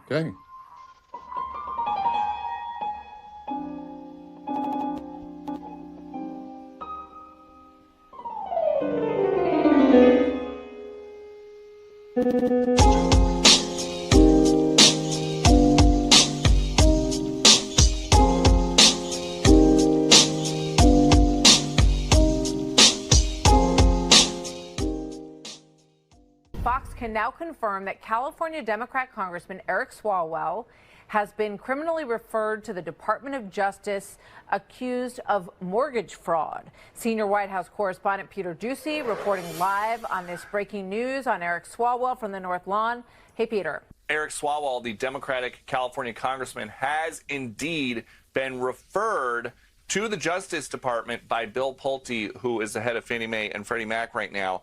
Okay. Fox can now confirm that California Democrat Congressman Eric Swalwell has been criminally referred to the Department of Justice accused of mortgage fraud. Senior White House correspondent Peter Ducey reporting live on this breaking news on Eric Swalwell from the North Lawn. Hey, Peter. Eric Swalwell, the Democratic California congressman, has indeed been referred to the Justice Department by Bill Pulte, who is the head of Fannie Mae and Freddie Mac right now,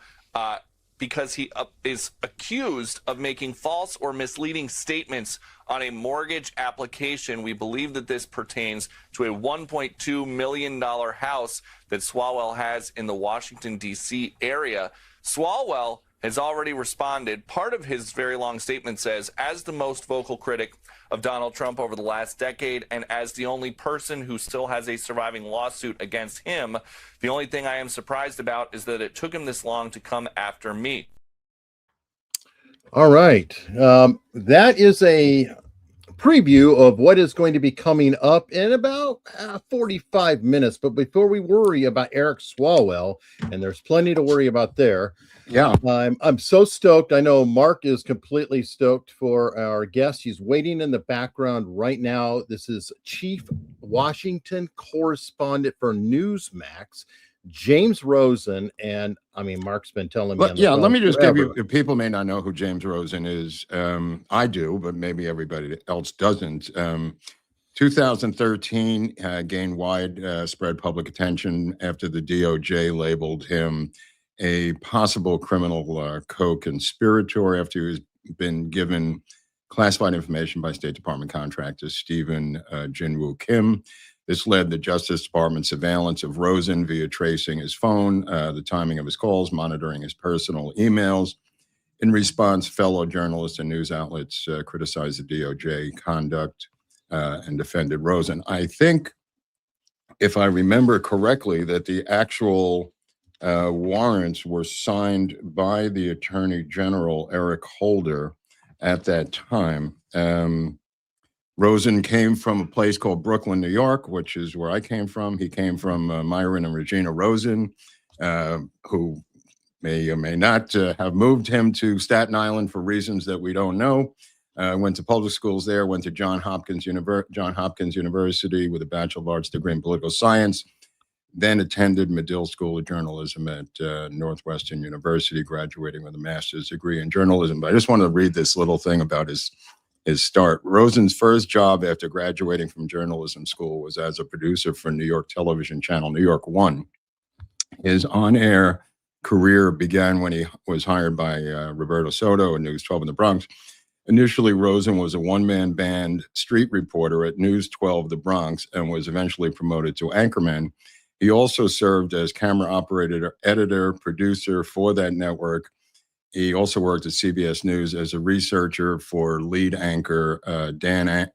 because he is accused of making false or misleading statements on a mortgage application. We believe that this pertains to a $1.2 million house that Swalwell has in the Washington, D.C. area. Swalwell has already responded. Part of his very long statement says, as the most vocal critic of Donald Trump over the last decade and as the only person who still has a surviving lawsuit against him, the only thing I am surprised about is that it took him this long to come after me. All right. That is a preview of what is going to be coming up in about 45 minutes. But before we worry about Eric Swalwell, and there's plenty to worry about there. Yeah, I'm so stoked. I know Mark is completely stoked for our guest. He's waiting in the background right now. This is Chief Washington Correspondent for NewsMax, James Rosen. And I mean, Mark's been telling me. But let me just give you, people may not know who James Rosen is. I do, but maybe everybody else doesn't. 2013 gained widespread public attention after the DOJ labeled him a possible criminal co-conspirator after he was been given classified information by State Department contractor Stephen Jinwoo Kim. This led the Justice Department surveillance of Rosen via tracing his phone, the timing of his calls, monitoring his personal emails. In response, fellow journalists and news outlets criticized the DOJ conduct and defended Rosen. I think, if I remember correctly, that the actual warrants were signed by the Attorney General, Eric Holder, at that time. Rosen came from a place called Brooklyn, New York, which is where I came from. He came from Myron and Regina Rosen, who may or may not have moved him to Staten Island for reasons that we don't know. Went to public schools there, went to Johns Hopkins University with a Bachelor of Arts degree in political science, then attended Medill School of Journalism at Northwestern University, graduating with a master's degree in journalism. But I just wanted to read this little thing about his start. Rosen's first job after graduating from journalism school was as a producer for New York television channel New York One. His on-air career began when he was hired by Roberto Soto at News 12 in the Bronx. Initially, Rosen was a one-man band street reporter at News 12 the Bronx and was eventually promoted to anchorman. He also served as camera operator, editor, producer for that network. He also worked at CBS News as a researcher for lead anchor Dan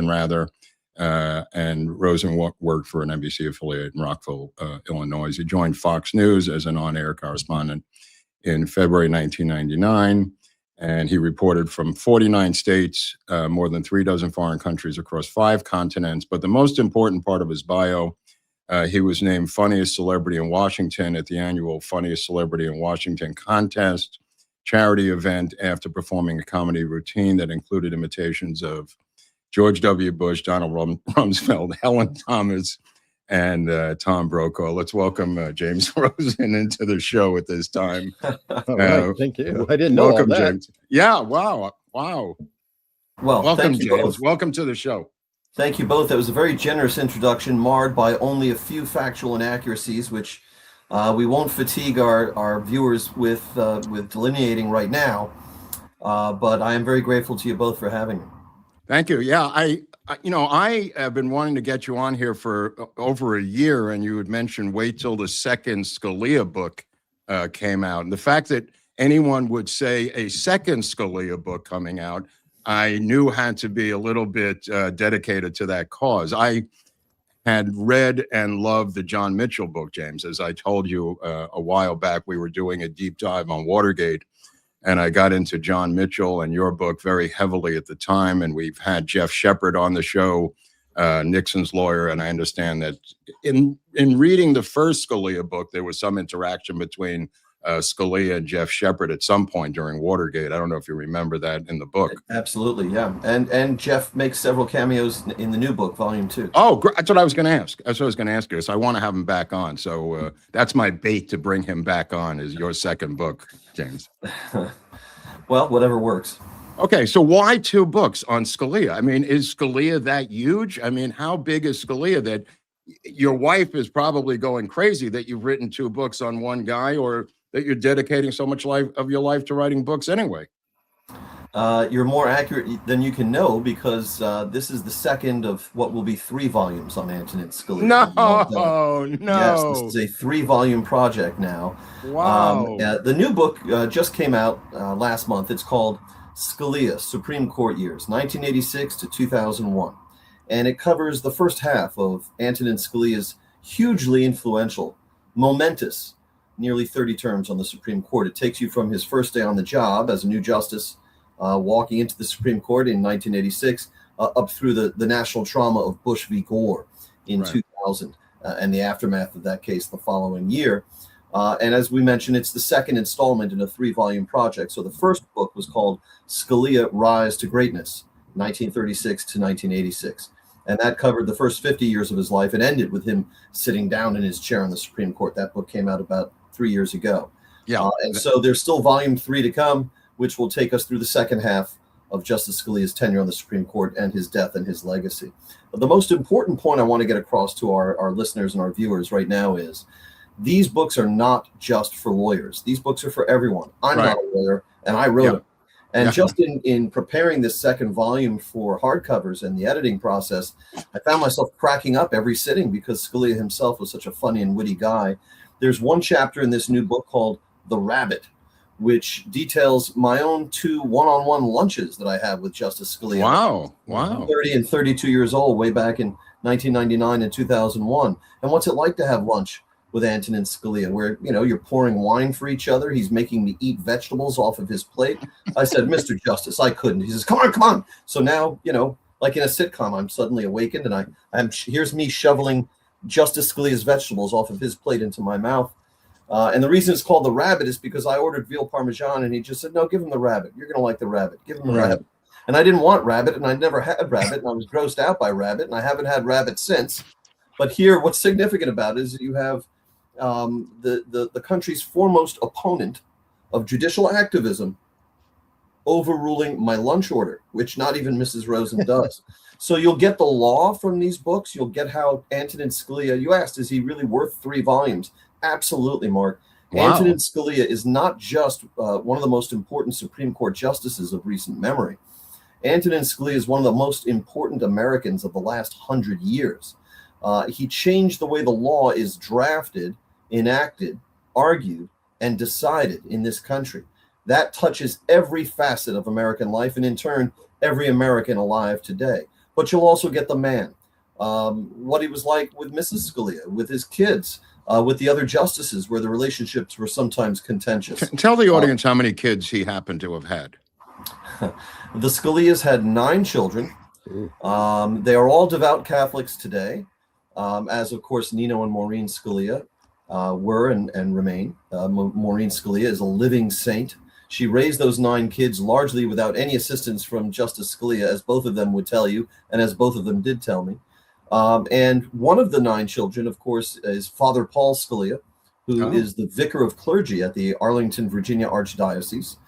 Rather, and Rosen worked for an NBC affiliate in Rockville, Illinois. He joined Fox News as an on-air correspondent in February 1999, and he reported from 49 states, more than 36 foreign countries across 5 continents. But the most important part of his bio, he was named Funniest Celebrity in Washington at the annual Funniest Celebrity in Washington contest charity event after performing a comedy routine that included imitations of George W. Bush, Donald Rumsfeld, Helen Thomas, and Tom Brokaw. Let's welcome James Rosen into the show at this time. All right, thank you. I didn't know welcome, all that. James. Yeah, wow. Well, welcome, James. Both. Welcome to the show. Thank you both. That was a very generous introduction, marred by only a few factual inaccuracies, which we won't fatigue our viewers with delineating right now. But I am very grateful to you both for having me. Thank you. Yeah, I have been wanting to get you on here for over a year, and you had mentioned wait till the second Scalia book came out. And the fact that anyone would say a second Scalia book coming out, I knew had to be a little bit dedicated to that cause. I had read and loved the John Mitchell book, James. As I told you a while back, we were doing a deep dive on Watergate, and I got into John Mitchell and your book very heavily at the time. And we've had Jeff Shepard on the show, Nixon's lawyer, and I understand that in reading the first Scalia book, there was some interaction between Scalia and Jeff Shepard at some point during Watergate. I don't know if you remember that in the book. Absolutely, yeah. And Jeff makes several cameos in the new book, Volume 2. Oh, great. That's what I was going to ask. That's what I was going to ask you. So I want to have him back on. So that's my bait to bring him back on, is your second book, James. Well, whatever works. Okay, so why 2 books on Scalia? I mean, is Scalia that huge? I mean, how big is Scalia that your wife is probably going crazy that you've written 2 books on one guy, or that you're dedicating so much of your life to writing books anyway? You're more accurate than you can know, because this is the second of what will be 3 volumes on Antonin Scalia. No. Yes, this is a 3-volume project now. Wow. The new book just came out last month. It's called Scalia, Supreme Court Years, 1986 to 2001. And it covers the first half of Antonin Scalia's hugely influential, momentous, nearly 30 terms on the Supreme Court. It takes you from his first day on the job as a new justice, walking into the Supreme Court in 1986, up through the national trauma of Bush v. Gore in 2000, and the aftermath of that case the following year. And as we mentioned, it's the second installment in a 3-volume project. So the first book was called Scalia, Rise to Greatness, 1936 to 1986. And that covered the first 50 years of his life and ended with him sitting down in his chair on the Supreme Court. That book came out about 3 years ago. Yeah. And so there's still volume 3 to come, which will take us through the second half of Justice Scalia's tenure on the Supreme Court and his death and his legacy. But the most important point I want to get across to our listeners and our viewers right now is these books are not just for lawyers. These books are for everyone. I'm not a lawyer, and I wrote them. And just in preparing this second volume for hardcovers and the editing process, I found myself cracking up every sitting because Scalia himself was such a funny and witty guy. There's one chapter in this new book called The Rabbit, which details my own 2 one-on-one lunches that I had with Justice Scalia. Wow. 30 and 32 years old, way back in 1999 and 2001. And what's it like to have lunch with Antonin Scalia, where, you're pouring wine for each other? He's making me eat vegetables off of his plate. I said, Mr. Justice, I couldn't. He says, come on. So now, like in a sitcom, I'm suddenly awakened, and here's me shoveling Justice Scalia's vegetables off of his plate into my mouth. And the reason it's called The Rabbit is because I ordered veal parmesan, and he just said, no, give him the rabbit. You're going to like the rabbit. Give him the rabbit. And I didn't want rabbit, and I never had rabbit, and I was grossed out by rabbit, and I haven't had rabbit since. But here, what's significant about it is that you have the country's foremost opponent of judicial activism overruling my lunch order, which not even Mrs. Rosen does. So you'll get the law from these books. You'll get how Antonin Scalia, you asked, is he really worth 3 volumes? Absolutely, Mark. Wow. Antonin Scalia is not just one of the most important Supreme Court justices of recent memory. Antonin Scalia is one of the most important Americans of the last 100 years. He changed the way the law is drafted, enacted, argued, and decided in this country. That touches every facet of American life, and in turn, every American alive today. But you'll also get the man, what he was like with Mrs. Scalia, with his kids, with the other justices, where the relationships were sometimes contentious. Tell the audience how many kids he happened to have had. The Scalias had 9 children. They are all devout Catholics today, as of course Nino and Maureen Scalia were and remain. Maureen Scalia is a living saint. She raised those 9 kids largely without any assistance from Justice Scalia, as both of them would tell you, and as both of them did tell me. And one of the 9 children, of course, is Father Paul Scalia, who is the vicar of clergy at the Arlington, Virginia Archdiocese.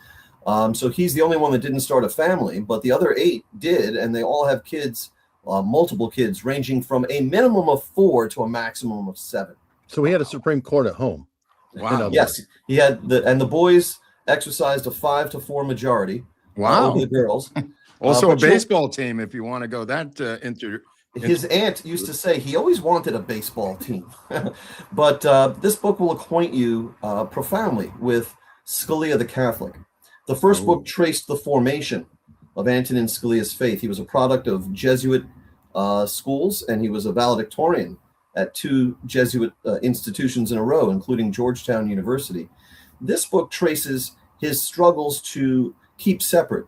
So he's the only one that didn't start a family, but the other 8 did, and they all have kids, multiple kids, ranging from a minimum of 4 to a maximum of 7. So he had a Supreme Court at home. Wow. Yes, he had the boys exercised a 5-4 majority. Wow. Over the girls. Also a baseball team, if you want to go that His aunt used to say he always wanted a baseball team. But this book will acquaint you profoundly with Scalia the Catholic. The first book traced the formation of Antonin Scalia's faith. He was a product of Jesuit schools, and he was a valedictorian at 2 Jesuit institutions in a row, including Georgetown University. This book traces his struggles to keep separate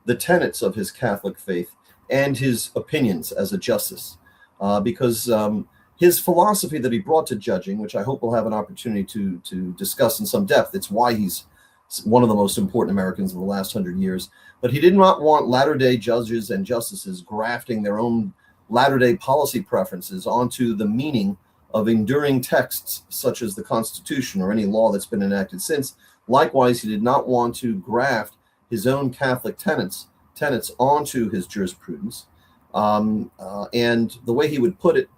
the tenets of his Catholic faith and his opinions as a justice, because his philosophy that he brought to judging, which I hope we'll have an opportunity to discuss in some depth, it's why he's one of the most important Americans of the last 100 years, but he did not want latter-day judges and justices grafting their own latter-day policy preferences onto the meaning of enduring texts such as the Constitution or any law that's been enacted since. Likewise, he did not want to graft his own Catholic tenets onto his jurisprudence. And the way he would put it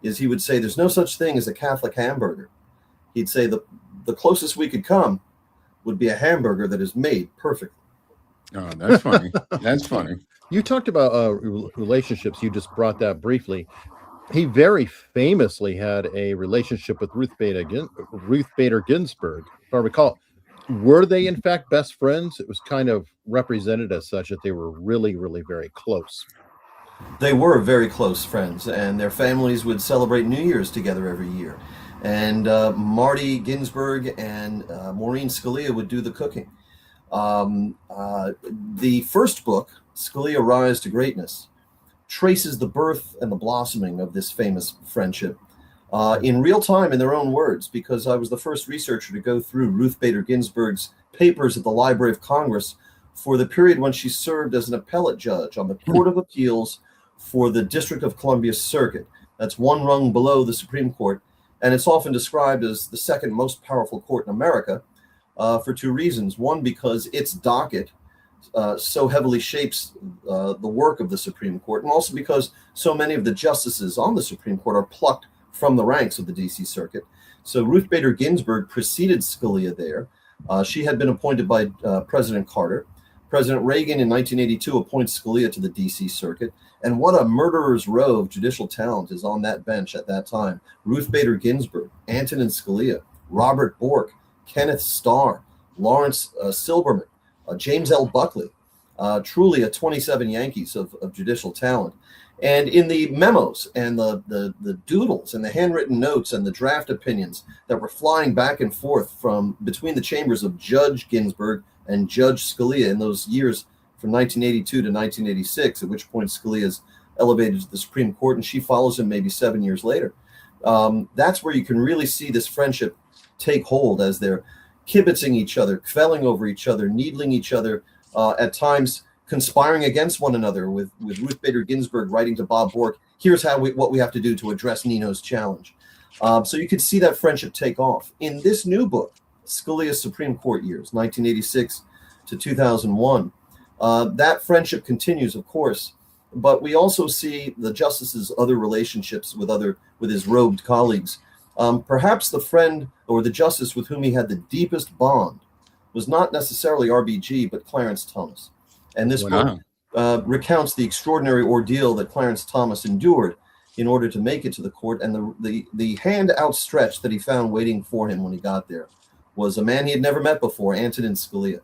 is he would say there's no such thing as a Catholic hamburger. He'd say the closest we could come would be a hamburger that is made perfectly. Oh, that's funny. That's funny. You talked about relationships. You just brought that briefly. He very famously had a relationship with Ruth Bader Ginsburg, if I recall. Were they, in fact, best friends? It was kind of represented as such that they were really, really very close. They were very close friends, and their families would celebrate New Year's together every year. And Marty Ginsburg and Maureen Scalia would do the cooking. The first book, Scalia Rise to Greatness, traces the birth and the blossoming of this famous friendship in real time, in their own words, because I was the first researcher to go through Ruth Bader Ginsburg's papers at the Library of Congress for the period when she served as an appellate judge on the Court of Appeals for the District of Columbia Circuit. That's one rung below the Supreme Court, and it's often described as the second most powerful court in America for 2 reasons. One, because its docket so heavily shapes the work of the Supreme Court, and also because so many of the justices on the Supreme Court are plucked from the ranks of the D.C. Circuit. So Ruth Bader Ginsburg preceded Scalia there. She had been appointed by President Carter. President Reagan in 1982 appoints Scalia to the D.C. Circuit. And what a murderer's row of judicial talent is on that bench at that time. Ruth Bader Ginsburg, Antonin Scalia, Robert Bork, Kenneth Starr, Lawrence Silberman, James L. Buckley, truly a 27 Yankees of judicial talent. And in the memos and the doodles and the handwritten notes and the draft opinions that were flying back and forth from between the chambers of Judge Ginsburg and Judge Scalia in those years from 1982 to 1986, at which point Scalia is elevated to the Supreme Court and she follows him maybe 7 years later. That's where you can really see this friendship take hold as they're kibitzing each other, quelling over each other, needling each other, at times conspiring against one another, with Ruth Bader Ginsburg writing to Bob Bork, here's what we have to do to address Nino's challenge. So you could see that friendship take off. In this new book, Scalia's Supreme Court years, 1986 to 2001, that friendship continues, of course, but we also see the justice's other relationships with his robed colleagues. Perhaps the friend or the justice with whom he had the deepest bond was not necessarily RBG, but Clarence Thomas. And this book recounts the extraordinary ordeal that Clarence Thomas endured in order to make it to the court, and the hand outstretched that he found waiting for him when he got there was a man he had never met before, Antonin Scalia.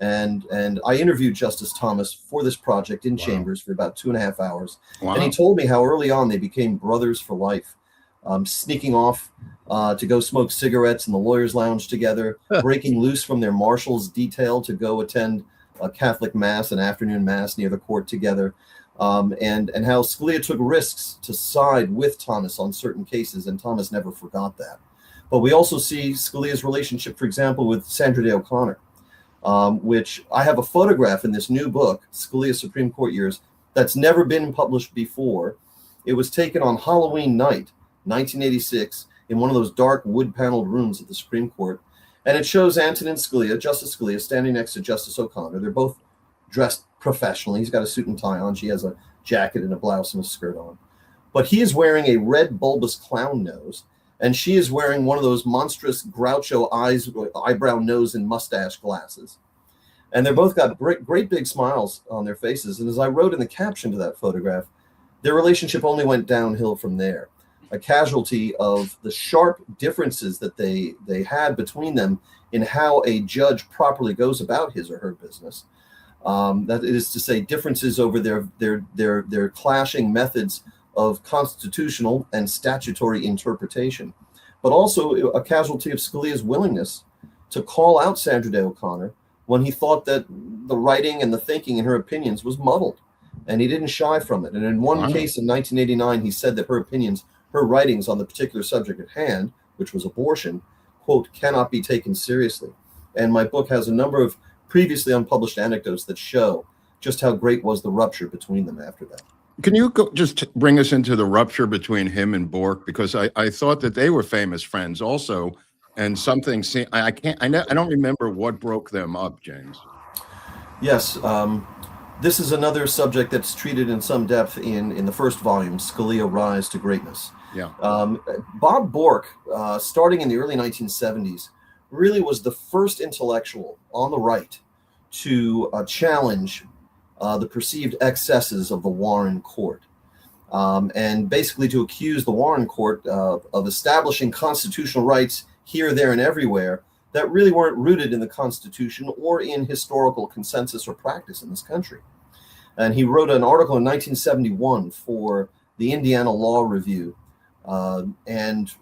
And I interviewed Justice Thomas for this project in chambers for about 2.5 hours. Wow. And he told me how early on they became brothers for life, sneaking off to go smoke cigarettes in the lawyer's lounge together, breaking loose from their marshal's detail to go attend a Catholic mass, an afternoon mass near the court together, and how Scalia took risks to side with Thomas on certain cases, and Thomas never forgot that. But we also see Scalia's relationship, for example, with Sandra Day O'Connor, which I have a photograph in this new book, Scalia's Supreme Court Years, that's never been published before. It was taken on Halloween night, 1986, in one of those dark wood-paneled rooms at the Supreme Court. And it shows Antonin Scalia, Justice Scalia, standing next to Justice O'Connor. They're both dressed professionally. He's got a suit and tie on. She has a jacket and a blouse and a skirt on. But he is wearing a red bulbous clown nose, and she is wearing one of those monstrous Groucho eyebrow, nose, and mustache glasses. And they're both got great big smiles on their faces. And as I wrote in the caption to that photograph, their relationship only went downhill from there. A casualty of the sharp differences that they had between them in how a judge properly goes about his or her business. That is to say, differences over their clashing methods of constitutional and statutory interpretation, but also a casualty of Scalia's willingness to call out Sandra Day O'Connor when he thought that the writing and the thinking in her opinions was muddled, and he didn't shy from it. And in one case in 1989, he said that her writings on the particular subject at hand, which was abortion, quote, cannot be taken seriously. And my book has a number of previously unpublished anecdotes that show just how great was the rupture between them after that. Can you just bring us into the rupture between him and Bork? Because I thought that they were famous friends also, and something I don't remember what broke them up, James. Yes, this is another subject that's treated in some depth in the first volume, Scalia: Rise to Greatness. Yeah. Bob Bork, starting in the early 1970s, really was the first intellectual on the right to challenge the perceived excesses of the Warren Court, and basically to accuse the Warren Court of establishing constitutional rights here, there, and everywhere that really weren't rooted in the Constitution or in historical consensus or practice in this country. And he wrote an article in 1971 for the Indiana Law Review, and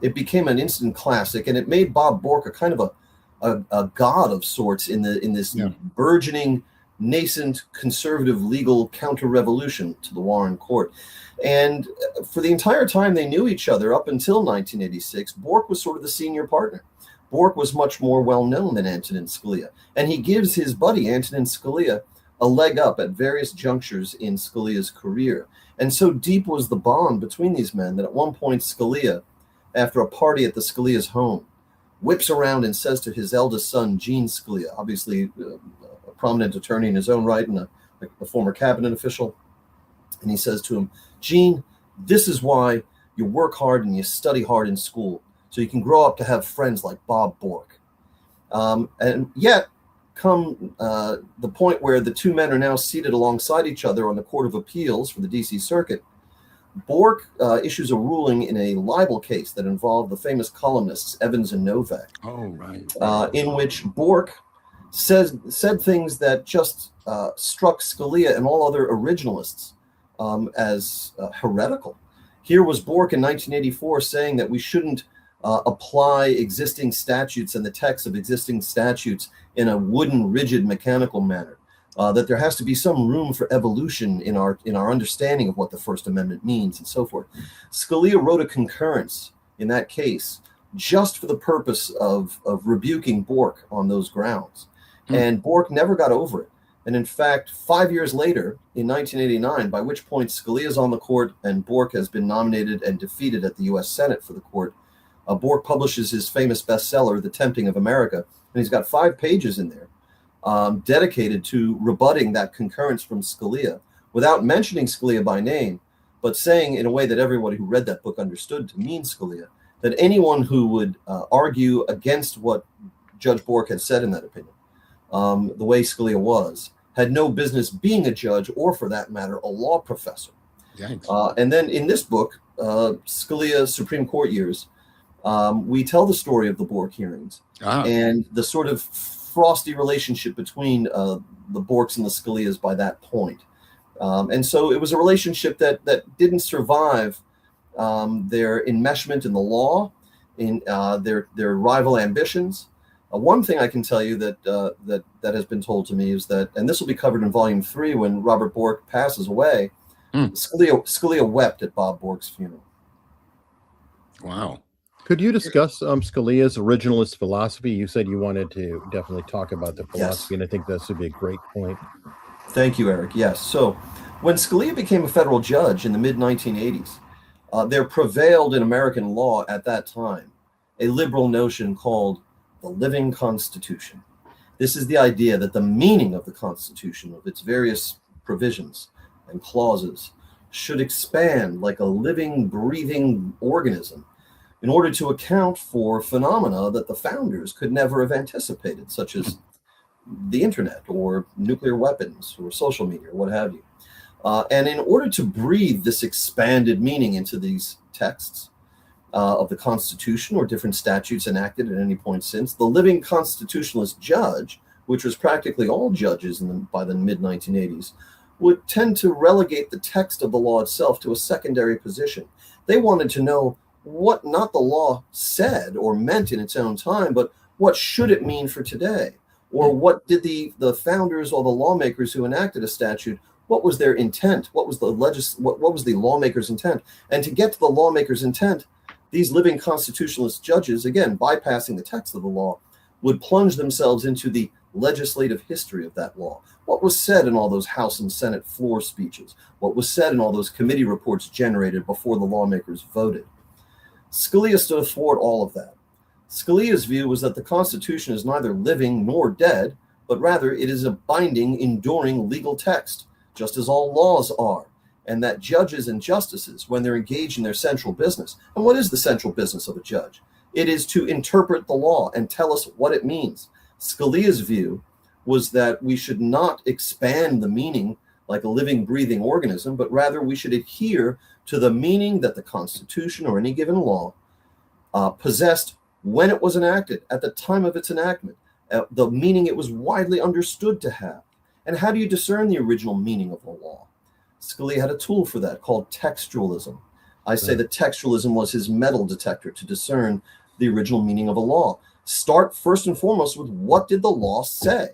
it became an instant classic, and it made Bob Bork a kind of a god of sorts in this burgeoning, nascent conservative legal counter-revolution to the Warren Court. And for the entire time they knew each other up until 1986, Bork was sort of the senior partner. Bork was much more well-known than Antonin Scalia, and he gives his buddy Antonin Scalia a leg up at various junctures in Scalia's career. And so deep was the bond between these men that at one point Scalia, after a party at the Scalia's home, whips around and says to his eldest son, Gene Scalia, obviously a prominent attorney in his own right and a former cabinet official, and he says to him, Gene, this is why you work hard and you study hard in school, so you can grow up to have friends like Bob Bork. And yet, come the point where the two men are now seated alongside each other on the Court of Appeals for the D.C. Circuit, Bork issues a ruling in a libel case that involved the famous columnists Evans and Novak. Oh, right. In which Bork said things that just struck Scalia and all other originalists as heretical. Here was Bork in 1984 saying that we shouldn't apply existing statutes and the text of existing statutes in a wooden, rigid, mechanical manner. That there has to be some room for evolution in our understanding of what the First Amendment means and so forth. Scalia wrote a concurrence in that case just for the purpose of rebuking Bork on those grounds. And Bork never got over it. And in fact, 5 years later, in 1989, by which point Scalia's on the court and Bork has been nominated and defeated at the U.S. Senate for the court, Bork publishes his famous bestseller, The Tempting of America, and he's got 5 pages in there dedicated to rebutting that concurrence from Scalia without mentioning Scalia by name, but saying in a way that everybody who read that book understood to mean Scalia, that anyone who would argue against what Judge Bork had said in that opinion, the way Scalia was, had no business being a judge or, for that matter, a law professor. And then in this book, Scalia's Supreme Court Years, we tell the story of the Bork hearings and the sort of frosty relationship between the Borks and the Scalias by that point. And so it was a relationship that didn't survive their enmeshment in the law, in their rival ambitions. One thing I can tell you that has been told to me is that, and this will be covered in Volume 3 when Robert Bork passes away, Scalia wept at Bob Bork's funeral. Wow. Could you discuss Scalia's originalist philosophy? You said you wanted to definitely talk about the philosophy, and I think this would be a great point. Thank you, Eric. Yes. So when Scalia became a federal judge in the mid-1980s, there prevailed in American law at that time a liberal notion called the living Constitution. This is the idea that the meaning of the Constitution, of its various provisions and clauses, should expand like a living, breathing organism in order to account for phenomena that the founders could never have anticipated, such as the internet or nuclear weapons or social media or what have you. And in order to breathe this expanded meaning into these texts of the Constitution or different statutes enacted at any point since, the living constitutionalist judge which was practically all judges by the mid-1980s, would tend to relegate the text of the law itself to a secondary position. They wanted to know what not the law said or meant in its own time, but what should it mean for today? Or what did the founders or the lawmakers who enacted a statute, what was their intent? What was the lawmaker's intent? And to get to the lawmaker's intent, these living constitutionalist judges, again, bypassing the text of the law, would plunge themselves into the legislative history of that law. What was said in all those House and Senate floor speeches? What was said in all those committee reports generated before the lawmakers voted? Scalia stood athwart all of that. Scalia's view was that the Constitution is neither living nor dead, but rather it is a binding, enduring legal text, just as all laws are, and that judges and justices, when they're engaged in their central business, and what is the central business of a judge? It is to interpret the law and tell us what it means. Scalia's view was that we should not expand the meaning like a living, breathing organism, but rather we should adhere to the meaning that the Constitution or any given law possessed when it was enacted, at the time of its enactment, the meaning it was widely understood to have. And how do you discern the original meaning of the law? Scalia had a tool for that called textualism. I say that textualism was his metal detector to discern the original meaning of a law. Start first and foremost with what did the law say?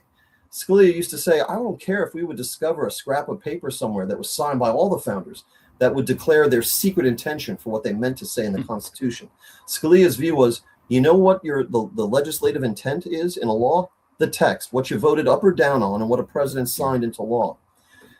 Scalia used to say, I don't care if we would discover a scrap of paper somewhere that was signed by all the founders that would declare their secret intention for what they meant to say in the Constitution. Scalia's view was, you know what the legislative intent is in a law? The text, what you voted up or down on, and what a president signed into law.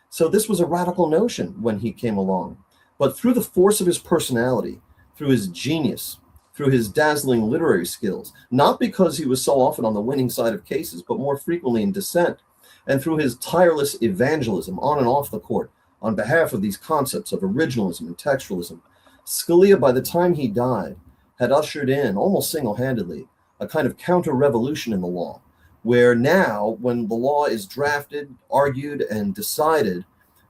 So this was a radical notion when he came along. But through the force of his personality, through his genius, through his dazzling literary skills, not because he was so often on the winning side of cases, but more frequently in dissent, and through his tireless evangelism on and off the court on behalf of these concepts of originalism and textualism, Scalia, by the time he died, had ushered in, almost single-handedly, a kind of counter-revolution in the law, where now, when the law is drafted, argued, and decided,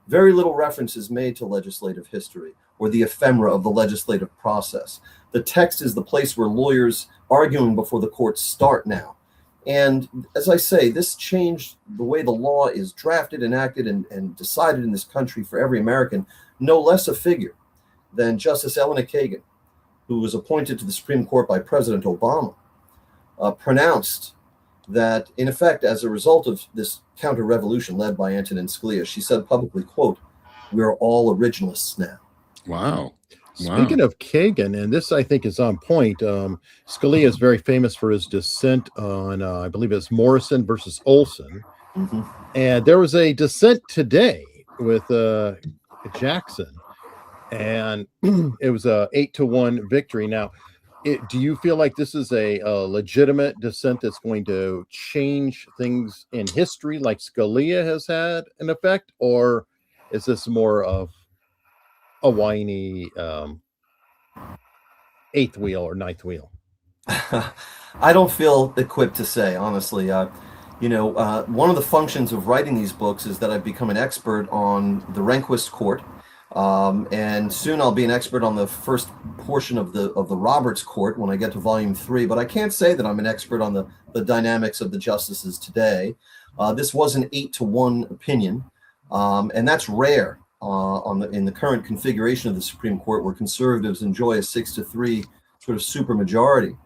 very little reference is made to legislative history or the ephemera of the legislative process. The text is the place where lawyers arguing before the courts start now. And as I say, this changed the way the law is drafted, enacted, and decided in this country for every American. No less a figure than Justice Elena Kagan, who was appointed to the Supreme Court by President Obama, pronounced that, in effect, as a result of this counter-revolution led by Antonin Scalia, she said publicly, quote, "We're all originalists now." Wow. Speaking of Kagan, and this I think is on point, Scalia is very famous for his dissent on, I believe it's Morrison versus Olson. Mm-hmm. And there was a dissent today with Jackson, and it was a 8-1 victory. Now, do you feel like this is a legitimate dissent that's going to change things in history like Scalia has had an effect, or is this more of a whiny eighth wheel or ninth wheel? I don't feel equipped to say, honestly. One of the functions of writing these books is that I've become an expert on the Rehnquist court, and soon I'll be an expert on the first portion of the Roberts court when I get to volume 3. But I can't say that I'm an expert on the dynamics of the justices today. This was an 8-1 opinion, and that's rare. In the current configuration of the Supreme Court, where conservatives enjoy a 6-3 sort of supermajority.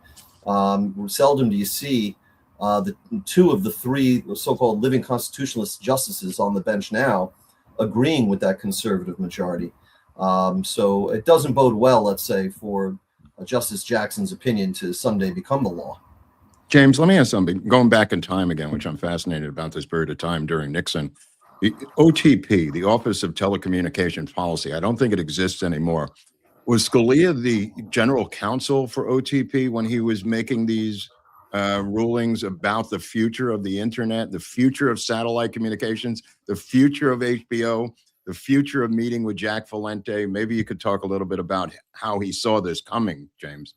Seldom do you see the 2 of the 3 so-called living constitutionalist justices on the bench now agreeing with that conservative majority. So it doesn't bode well, let's say, for Justice Jackson's opinion to someday become the law. James, let me ask something. Going back in time again, which I'm fascinated about this period of time during Nixon. The OTP, the Office of Telecommunications Policy, I don't think it exists anymore. Was Scalia the general counsel for OTP when he was making these rulings about the future of the internet, the future of satellite communications, the future of HBO, the future of meeting with Jack Valente? Maybe you could talk a little bit about how he saw this coming, James.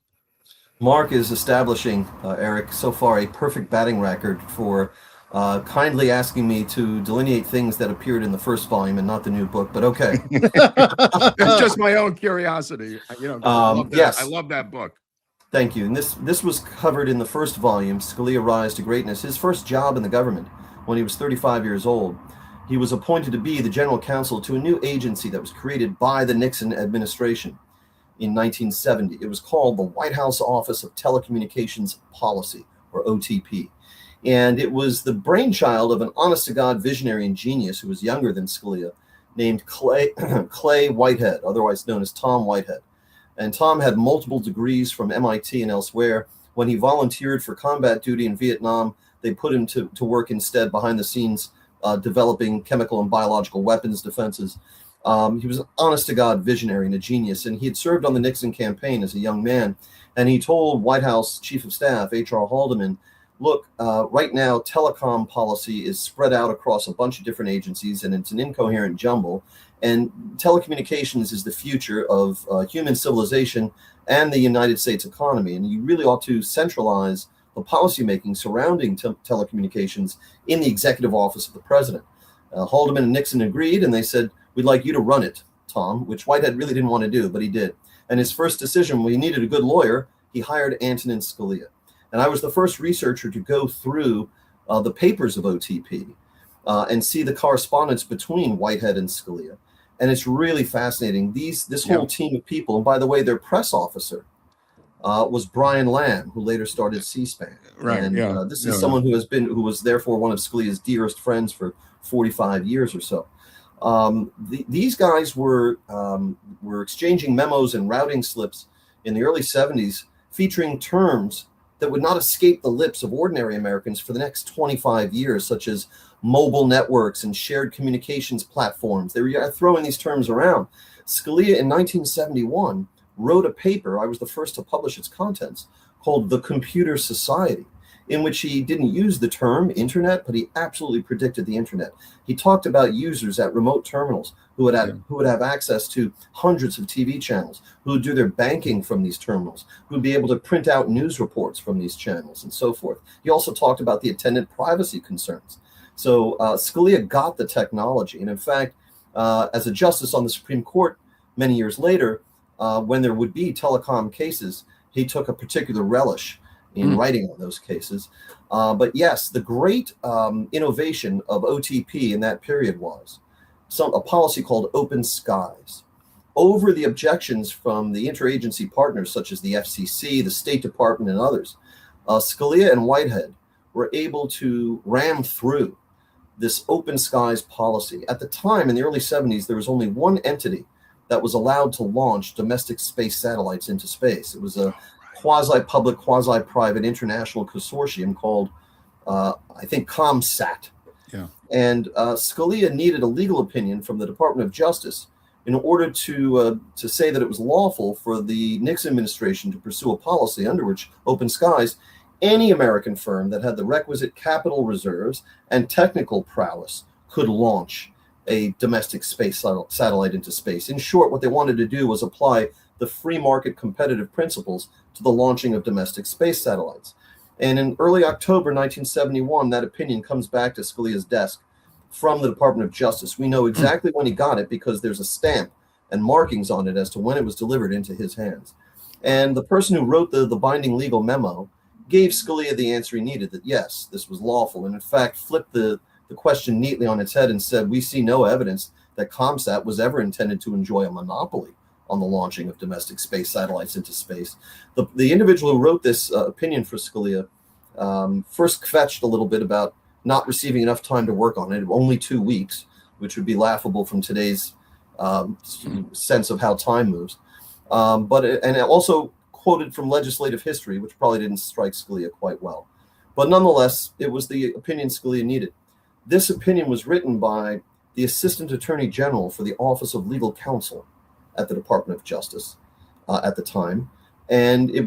Mark is establishing, Eric, so far a perfect batting record for kindly asking me to delineate things that appeared in the first volume and not the new book, but okay. It's just my own curiosity. I love that. Yes. I love that book. Thank you. And this was covered in the first volume, Scalia Rise to Greatness. His first job in the government when he was 35 years old, he was appointed to be the general counsel to a new agency that was created by the Nixon administration in 1970. It was called the White House Office of Telecommunications Policy, or OTP. And it was the brainchild of an honest-to-God visionary and genius who was younger than Scalia, named Clay Whitehead, otherwise known as Tom Whitehead. And Tom had multiple degrees from MIT and elsewhere. When he volunteered for combat duty in Vietnam, they put him to work instead behind the scenes, developing chemical and biological weapons defenses. He was an honest-to-God visionary and a genius, and he had served on the Nixon campaign as a young man. And he told White House Chief of Staff H.R. Haldeman, look, right now, telecom policy is spread out across a bunch of different agencies, and it's an incoherent jumble. And telecommunications is the future of human civilization and the United States economy. And you really ought to centralize the policymaking surrounding telecommunications in the executive office of the president. Haldeman and Nixon agreed, and they said, we'd like you to run it, Tom, which Whitehead really didn't want to do, but he did. And his first decision, when he needed a good lawyer, he hired Antonin Scalia. And I was the first researcher to go through the papers of OTP and see the correspondence between Whitehead and Scalia. And it's really fascinating. This whole team of people, and by the way, their press officer was Brian Lamb, who later started C-SPAN. Right. And this is someone who was therefore one of Scalia's dearest friends for 45 years or so. These guys were exchanging memos and routing slips in the early 70s featuring terms that would not escape the lips of ordinary Americans for the next 25 years, such as mobile networks and shared communications platforms. They were throwing these terms around. Scalia in 1971 wrote a paper, I was the first to publish its contents, called The Computer Society, in which he didn't use the term internet, but he absolutely predicted the internet. He talked about users at remote terminals who would have access to hundreds of TV channels, who would do their banking from these terminals, who would be able to print out news reports from these channels, and so forth. He also talked about the attendant privacy concerns. So Scalia got the technology. And in fact, as a justice on the Supreme Court many years later, when there would be telecom cases, he took a particular relish in writing on those cases. But yes, the great innovation of OTP in that period was a policy called Open Skies. Over the objections from the interagency partners such as the FCC, the State Department, and others, Scalia and Whitehead were able to ram through this Open Skies policy. At the time, in the early 70s, there was only one entity that was allowed to launch domestic space satellites into space. It was a quasi-public, quasi-private international consortium called, I think, ComSat. Yeah. And Scalia needed a legal opinion from the Department of Justice in order to say that it was lawful for the Nixon administration to pursue a policy under which Open Skies, any American firm that had the requisite capital reserves and technical prowess could launch a domestic space satellite into space. In short, what they wanted to do was apply the free market competitive principles to the launching of domestic space satellites. And in early October 1971, that opinion comes back to Scalia's desk from the Department of Justice. We know exactly when he got it because there's a stamp and markings on it as to when it was delivered into his hands. And the person who wrote the binding legal memo gave Scalia the answer he needed, that yes, this was lawful, and in fact flipped the question neatly on its head and said, we see no evidence that ComSat was ever intended to enjoy a monopoly on the launching of domestic space satellites into space. The individual who wrote this opinion for Scalia first kvetched a little bit about not receiving enough time to work on it, only 2 weeks, which would be laughable from today's sense of how time moves. And it also quoted from legislative history, which probably didn't strike Scalia quite well. But nonetheless, it was the opinion Scalia needed. This opinion was written by the Assistant Attorney General for the Office of Legal Counsel at the Department of Justice at the time. And it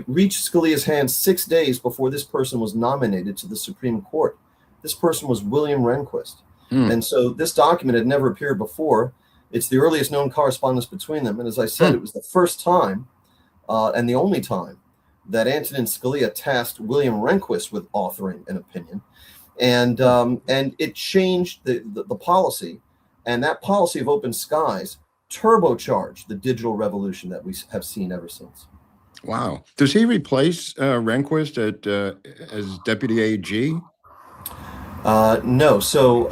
reached Scalia's hands 6 days before this person was nominated to the Supreme Court. This person was William Rehnquist. And so this document had never appeared before. It's the earliest known correspondence between them. And as I said, it was the first time and the only time that Antonin Scalia tasked William Rehnquist with authoring an opinion. And it changed the policy. And that policy of Open Skies turbocharged the digital revolution that we have seen ever since. Wow. Does he replace Rehnquist as deputy AG? No. So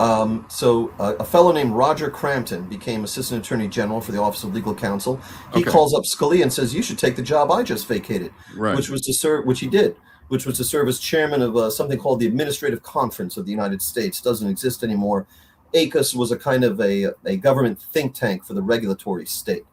a fellow named Roger Crampton became Assistant Attorney General for the Office of Legal Counsel. He Okay. calls up Scalia and says, "You should take the job I just vacated," Right. which was to serve, which he did, which was to serve as chairman of something called the Administrative Conference of the United States. Doesn't exist anymore. ACUS was a kind of a government think tank for the regulatory state.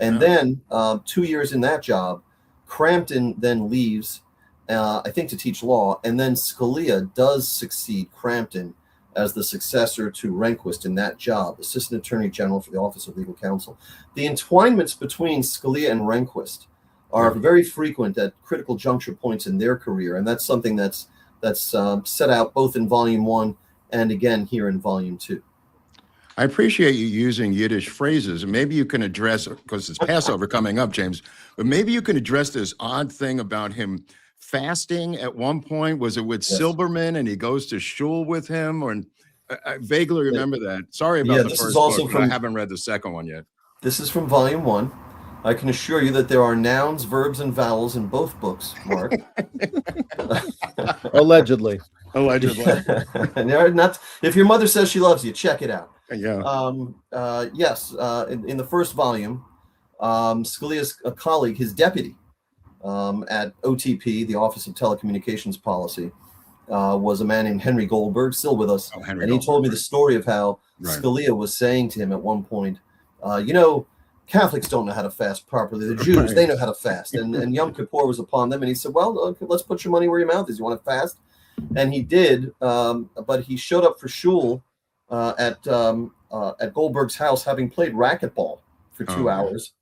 And then 2 years in that job, Crampton then leaves, I think, to teach law, and then Scalia does succeed Crampton as the successor to Rehnquist in that job, Assistant Attorney General for the Office of Legal Counsel. The entwinements between Scalia and Rehnquist are very frequent at critical juncture points in their career, and that's something that's set out both in Volume 1 and again here in Volume 2. I appreciate you using Yiddish phrases, and maybe you can address, because it's Passover coming up, James, but maybe you can address this odd thing about him fasting at one point. Was it with Silberman and he goes to shul with him? Or I vaguely remember that. Sorry about the first book, but I haven't read the second one yet. This is from Volume 1. I can assure you that there are nouns, verbs, and vowels in both books, Mark. Allegedly. And they're not, if your mother says she loves you, check it out. Yeah. In the first volume, Scalia's colleague, his deputy at OTP, the Office of Telecommunications Policy, was a man named Henry Goldberg, still with us. And he told me the story of how Scalia was saying to him at one point, Catholics don't know how to fast properly. The Jews, they know how to fast. And Yom Kippur was upon them. And he said, well, okay, let's put your money where your mouth is. You want to fast? And he did. But he showed up for shul at Goldberg's house, having played racquetball for 2 hours.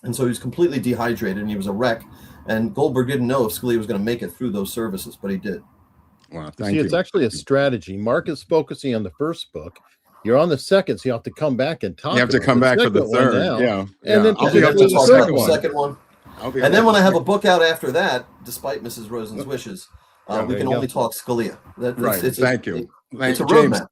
And so he was completely dehydrated and he was a wreck. And Goldberg didn't know if Scalia was going to make it through those services, but he did. Wow, thank you. It's actually a strategy. Mark is focusing on the first book. You're on the second, so you have to come back and talk. You have to come back for the third. Yeah. And then I'll be up to the second one. And then when I have a book out after that, despite Mrs. Rosen's wishes, we can only talk Scalia. Thank you. It's a James, roadmap.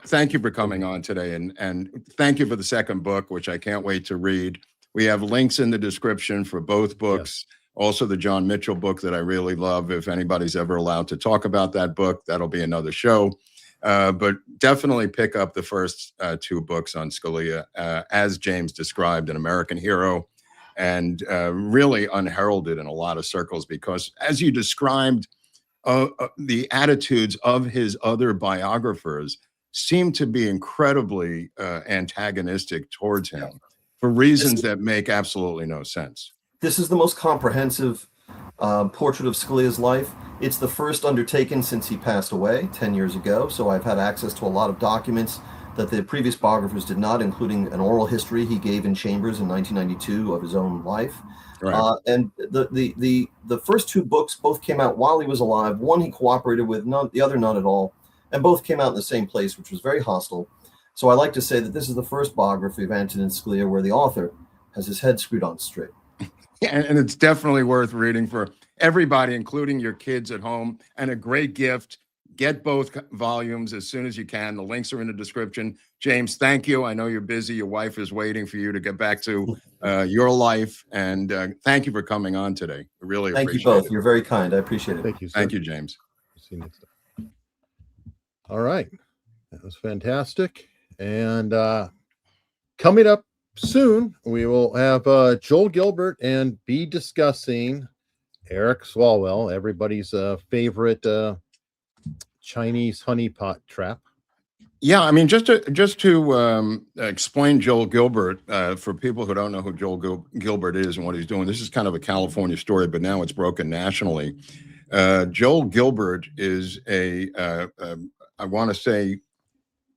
thank you for coming on today. And thank you for the second book, which I can't wait to read. We have links in the description for both books. Yes. Also, the John Mitchell book that I really love. If anybody's ever allowed to talk about that book, that'll be another show. But definitely pick up the first two books on Scalia, as James described, an American hero, and really unheralded in a lot of circles because, as you described, the attitudes of his other biographers seem to be incredibly antagonistic towards him for reasons that make absolutely no sense. This is the most comprehensive portrait of Scalia's life. It's the first undertaken since he passed away 10 years ago. So I've had access to a lot of documents that the previous biographers did not, including an oral history he gave in chambers in 1992 of his own life. Right. And the first two books both came out while he was alive. One he cooperated with, the other not at all. And both came out in the same place, which was very hostile. So I like to say that this is the first biography of Antonin Scalia where the author has his head screwed on straight. And it's definitely worth reading for everybody, including your kids at home, and a great gift. Get both volumes as soon as you can. The links are in the description. James, thank you. I know you're busy. Your wife is waiting for you to get back to your life. And thank you for coming on today. I really appreciate it. Thank you both. You're very kind. I appreciate it. Thank you, sir. Thank you, James. See you next time. All right. That was fantastic. And coming up soon, we will have Joel Gilbert and be discussing Eric Swalwell, everybody's favorite Chinese honeypot trap. Yeah, I mean, just to explain Joel Gilbert for people who don't know who Joel Gilbert is and what he's doing. This is kind of a California story, but now it's broken nationally. Joel Gilbert is I want to say,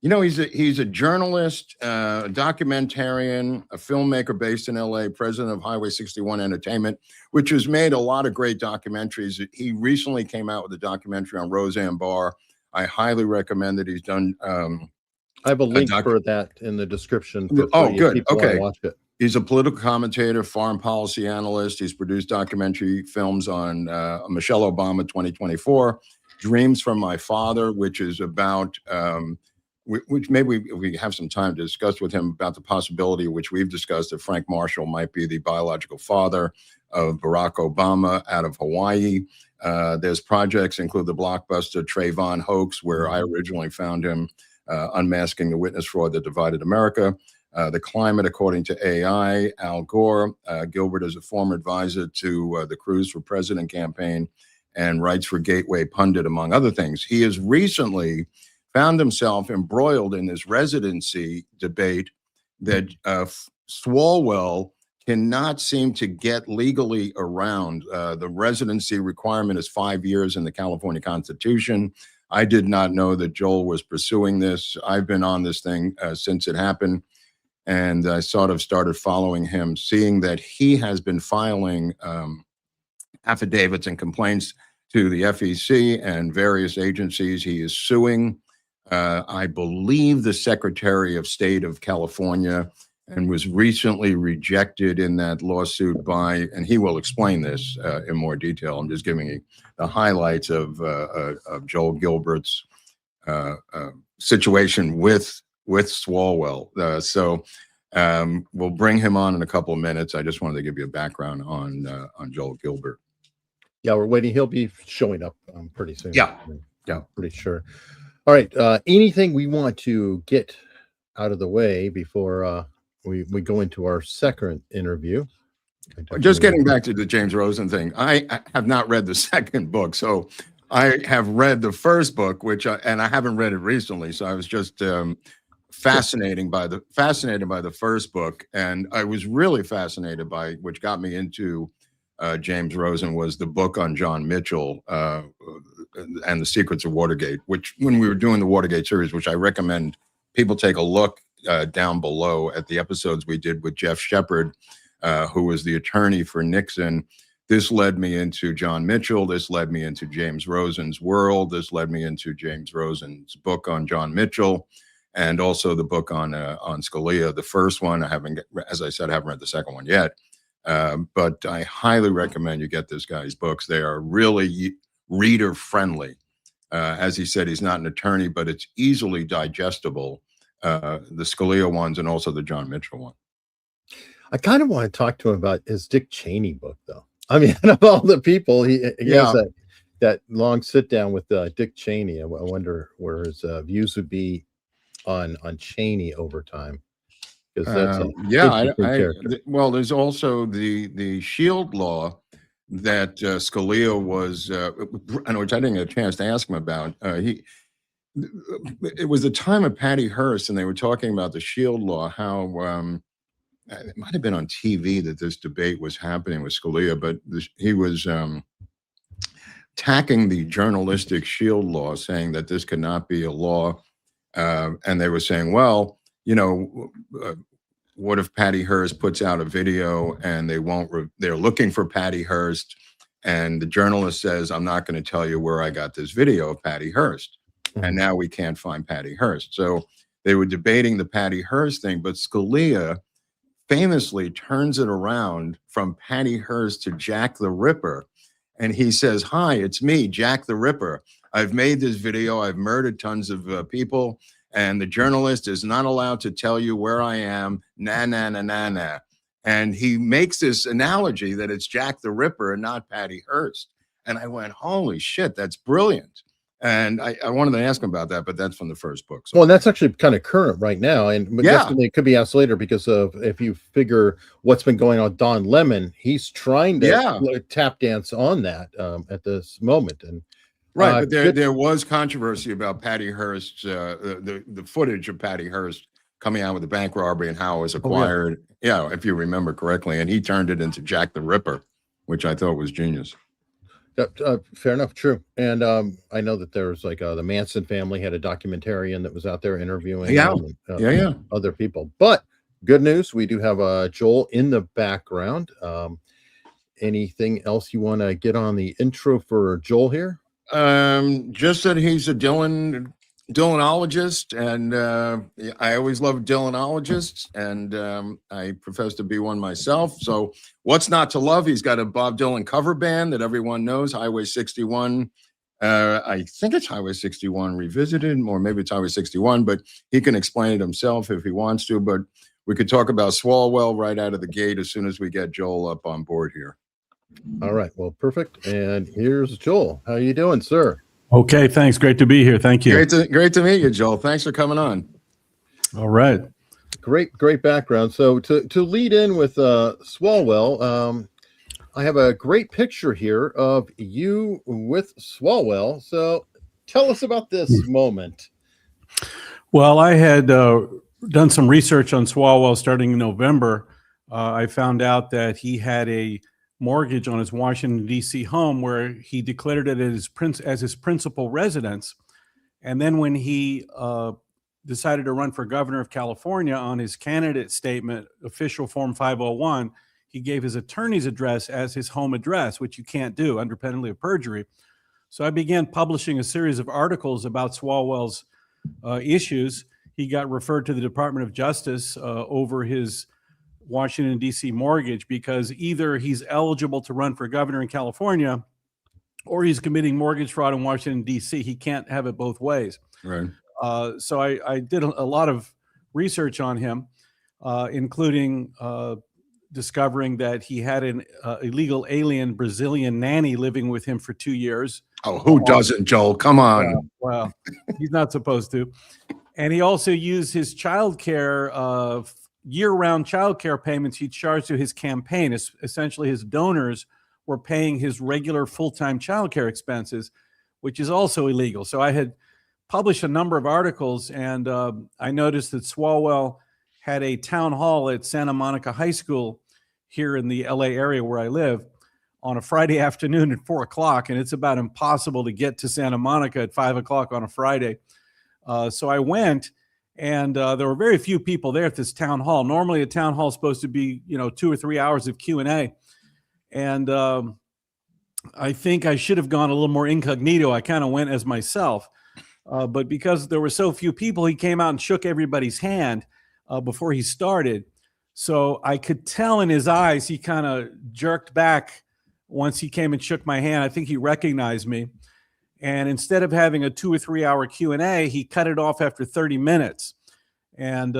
he's a journalist, a documentarian, a filmmaker based in LA, president of Highway 61 Entertainment, which has made a lot of great documentaries. He recently came out with a documentary on Roseanne Barr. I highly recommend that. He's done. I have a link for that in the description. Oh, good. Okay. Watch it. He's a political commentator, foreign policy analyst. He's produced documentary films on Michelle Obama 2024, Dreams from My Father, which is about which maybe we have some time to discuss with him about the possibility, which we've discussed, that Frank Marshall might be the biological father of Barack Obama out of Hawaii. There's projects include the blockbuster Trayvon hoax, where I originally found him unmasking the witness fraud that divided America. The climate, according to AI, Al Gore. Gilbert is a former advisor to the Cruz for President campaign and writes for Gateway Pundit, among other things. He has recently found himself embroiled in this residency debate that Swalwell cannot seem to get legally around. The residency requirement is 5 years in the California Constitution. I did not know that Joel was pursuing this. I've been on this thing since it happened, and I sort of started following him, seeing that he has been filing affidavits and complaints to the FEC and various agencies. He is suing, I believe, the Secretary of State of California, and was recently rejected in that lawsuit by, and he will explain this in more detail. I'm just giving you the highlights of Joel Gilbert's situation with Swalwell. So we'll bring him on in a couple of minutes. I just wanted to give you a background on Joel Gilbert. Yeah, we're waiting. He'll be showing up pretty soon. Yeah, pretty sure. All right. Anything we want to get out of the way before we go into our second interview? Just getting back to the James Rosen thing, I have not read the second book, so I have read the first book, and I haven't read it recently. So I was just fascinated by the first book, and I was really fascinated by, which got me into James Rosen, was the book on John Mitchell and the Secrets of Watergate, which, when we were doing the Watergate series, which I recommend people take a look down below at the episodes we did with Jeff Shepard, who was the attorney for Nixon. This led me into John Mitchell. This led me into James Rosen's world. This led me into James Rosen's book on John Mitchell, and also the book on Scalia. The first one, as I said, I haven't read the second one yet. But I highly recommend you get this guy's books. They are really reader friendly. As he said, he's not an attorney, but it's easily digestible. The Scalia ones and also the John Mitchell one. I kind of want to talk to him about his Dick Cheney book, though. I mean, of all the people, he has that long sit down with Dick Cheney. I wonder where his views would be on Cheney over time. Well, there's also the Shield law that Scalia was, which I didn't get a chance to ask him about. It was the time of Patty Hearst, and they were talking about the Shield law, how it might have been on TV that this debate was happening with Scalia, but he was attacking the journalistic Shield law, saying that this could not be a law. And they were saying, well, what if Patty Hearst puts out a video and they're looking for Patty Hearst, and the journalist says, I'm not going to tell you where I got this video of Patty Hearst. And now we can't find Patty Hearst. So they were debating the Patty Hearst thing, but Scalia famously turns it around from Patty Hearst to Jack the Ripper. And he says, hi, it's me, Jack the Ripper. I've made this video. I've murdered tons of people. And the journalist is not allowed to tell you where I am. Nah, nah, nah, nah, nah. And he makes this analogy that it's Jack the Ripper and not Patty Hearst. And I went, holy shit, that's brilliant. And I wanted to ask him about that, but that's from the first book. So. Well, that's actually kind of current right now. And definitely it could be asked later, because of, if you figure what's been going on with Don Lemon, he's trying to tap dance on that at this moment. And right, but there was controversy about Patty Hearst, the footage of Patty Hearst coming out with the bank robbery and how it was acquired. Yeah, if you remember correctly. And he turned it into Jack the Ripper, which I thought was genius. Fair enough. True. And I know that there was the Manson family had a documentarian that was out there interviewing other people. But good news, we do have Joel in the background. Anything else you want to get on the intro for Joel here? Just that he's a Dylanologist, and I always love Dylanologists, and I profess to be one myself. So what's not to love? He's got a Bob Dylan cover band that everyone knows, Highway 61. I think it's Highway 61 Revisited, or maybe it's Highway 61, but he can explain it himself if he wants to. But we could talk about Swalwell right out of the gate as soon as we get Joel up on board here. All right. Well, perfect. And here's Joel. How you doing, sir? Okay, thanks. Great to be here. Thank you. Great to meet you, Joel. Thanks for coming on. All right. Great background. So to lead in with Swalwell, I have a great picture here of you with Swalwell. So tell us about this moment. Well, I had done some research on Swalwell starting in November. I found out that he had a mortgage on his Washington, D.C. home where he declared it as his principal residence. And then when he decided to run for governor of California, on his candidate statement, official form 501, he gave his attorney's address as his home address, which you can't do under penalty of perjury. So I began publishing a series of articles about Swalwell's issues. He got referred to the Department of Justice over his Washington, D.C. mortgage, because either he's eligible to run for governor in California or he's committing mortgage fraud in Washington, D.C. He can't have it both ways. Right. So I did a lot of research on him, including discovering that he had an illegal alien Brazilian nanny living with him for 2 years. Oh, who doesn't, Joel? Come on. Well, he's not supposed to. And he also used his child care, year-round child care payments he charged to his campaign. Essentially, his donors were paying his regular full-time child care expenses, which is also illegal. So I had published a number of articles, and I noticed that Swalwell had a town hall at Santa Monica High School here in the LA area where I live on a Friday afternoon at 4 o'clock, and it's about impossible to get to Santa Monica at 5 o'clock on a Friday. So I went, and there were very few people there at this town hall. Normally a town hall is supposed to be, 2 or 3 hours of Q&A. And I think I should have gone a little more incognito. I kind of went as myself. But because there were so few people, he came out and shook everybody's hand before he started. So I could tell in his eyes, he kind of jerked back once he came and shook my hand. I think he recognized me. And instead of having a 2 or 3 hour Q&A, he cut it off after 30 minutes. And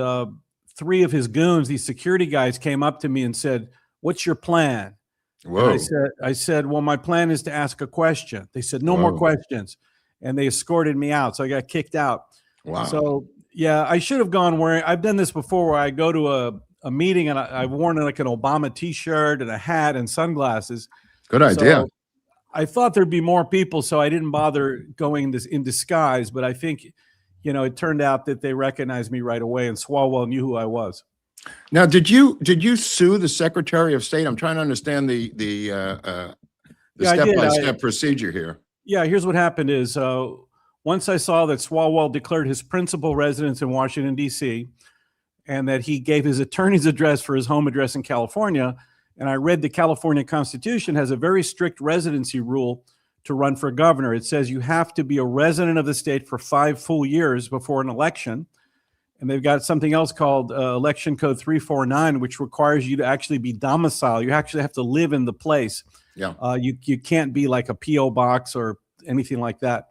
3 of his goons, these security guys, came up to me and said, "What's your plan?" Whoa. And I said, "Well, my plan is to ask a question." They said, "No more questions." And they escorted me out. So I got kicked out. Wow. So yeah, I should have gone wearing, I've done this before where I go to a meeting and I've worn like an Obama t-shirt and a hat and sunglasses. Good idea. So I thought there'd be more people, so I didn't bother going in disguise, but I think, it turned out that they recognized me right away, and Swalwell knew who I was. Now, did you sue the Secretary of State? I'm trying to understand the step-by-step procedure here. Yeah, here's what happened is once I saw that Swalwell declared his principal residence in Washington, D.C., and that he gave his attorney's address for his home address in California, and I read the California Constitution has a very strict residency rule to run for governor. It says you have to be a resident of the state for 5 full years before an election. And they've got something else called Election Code 349, which requires you to actually be domiciled. You actually have to live in the place. Yeah. You can't be like a P.O. box or anything like that.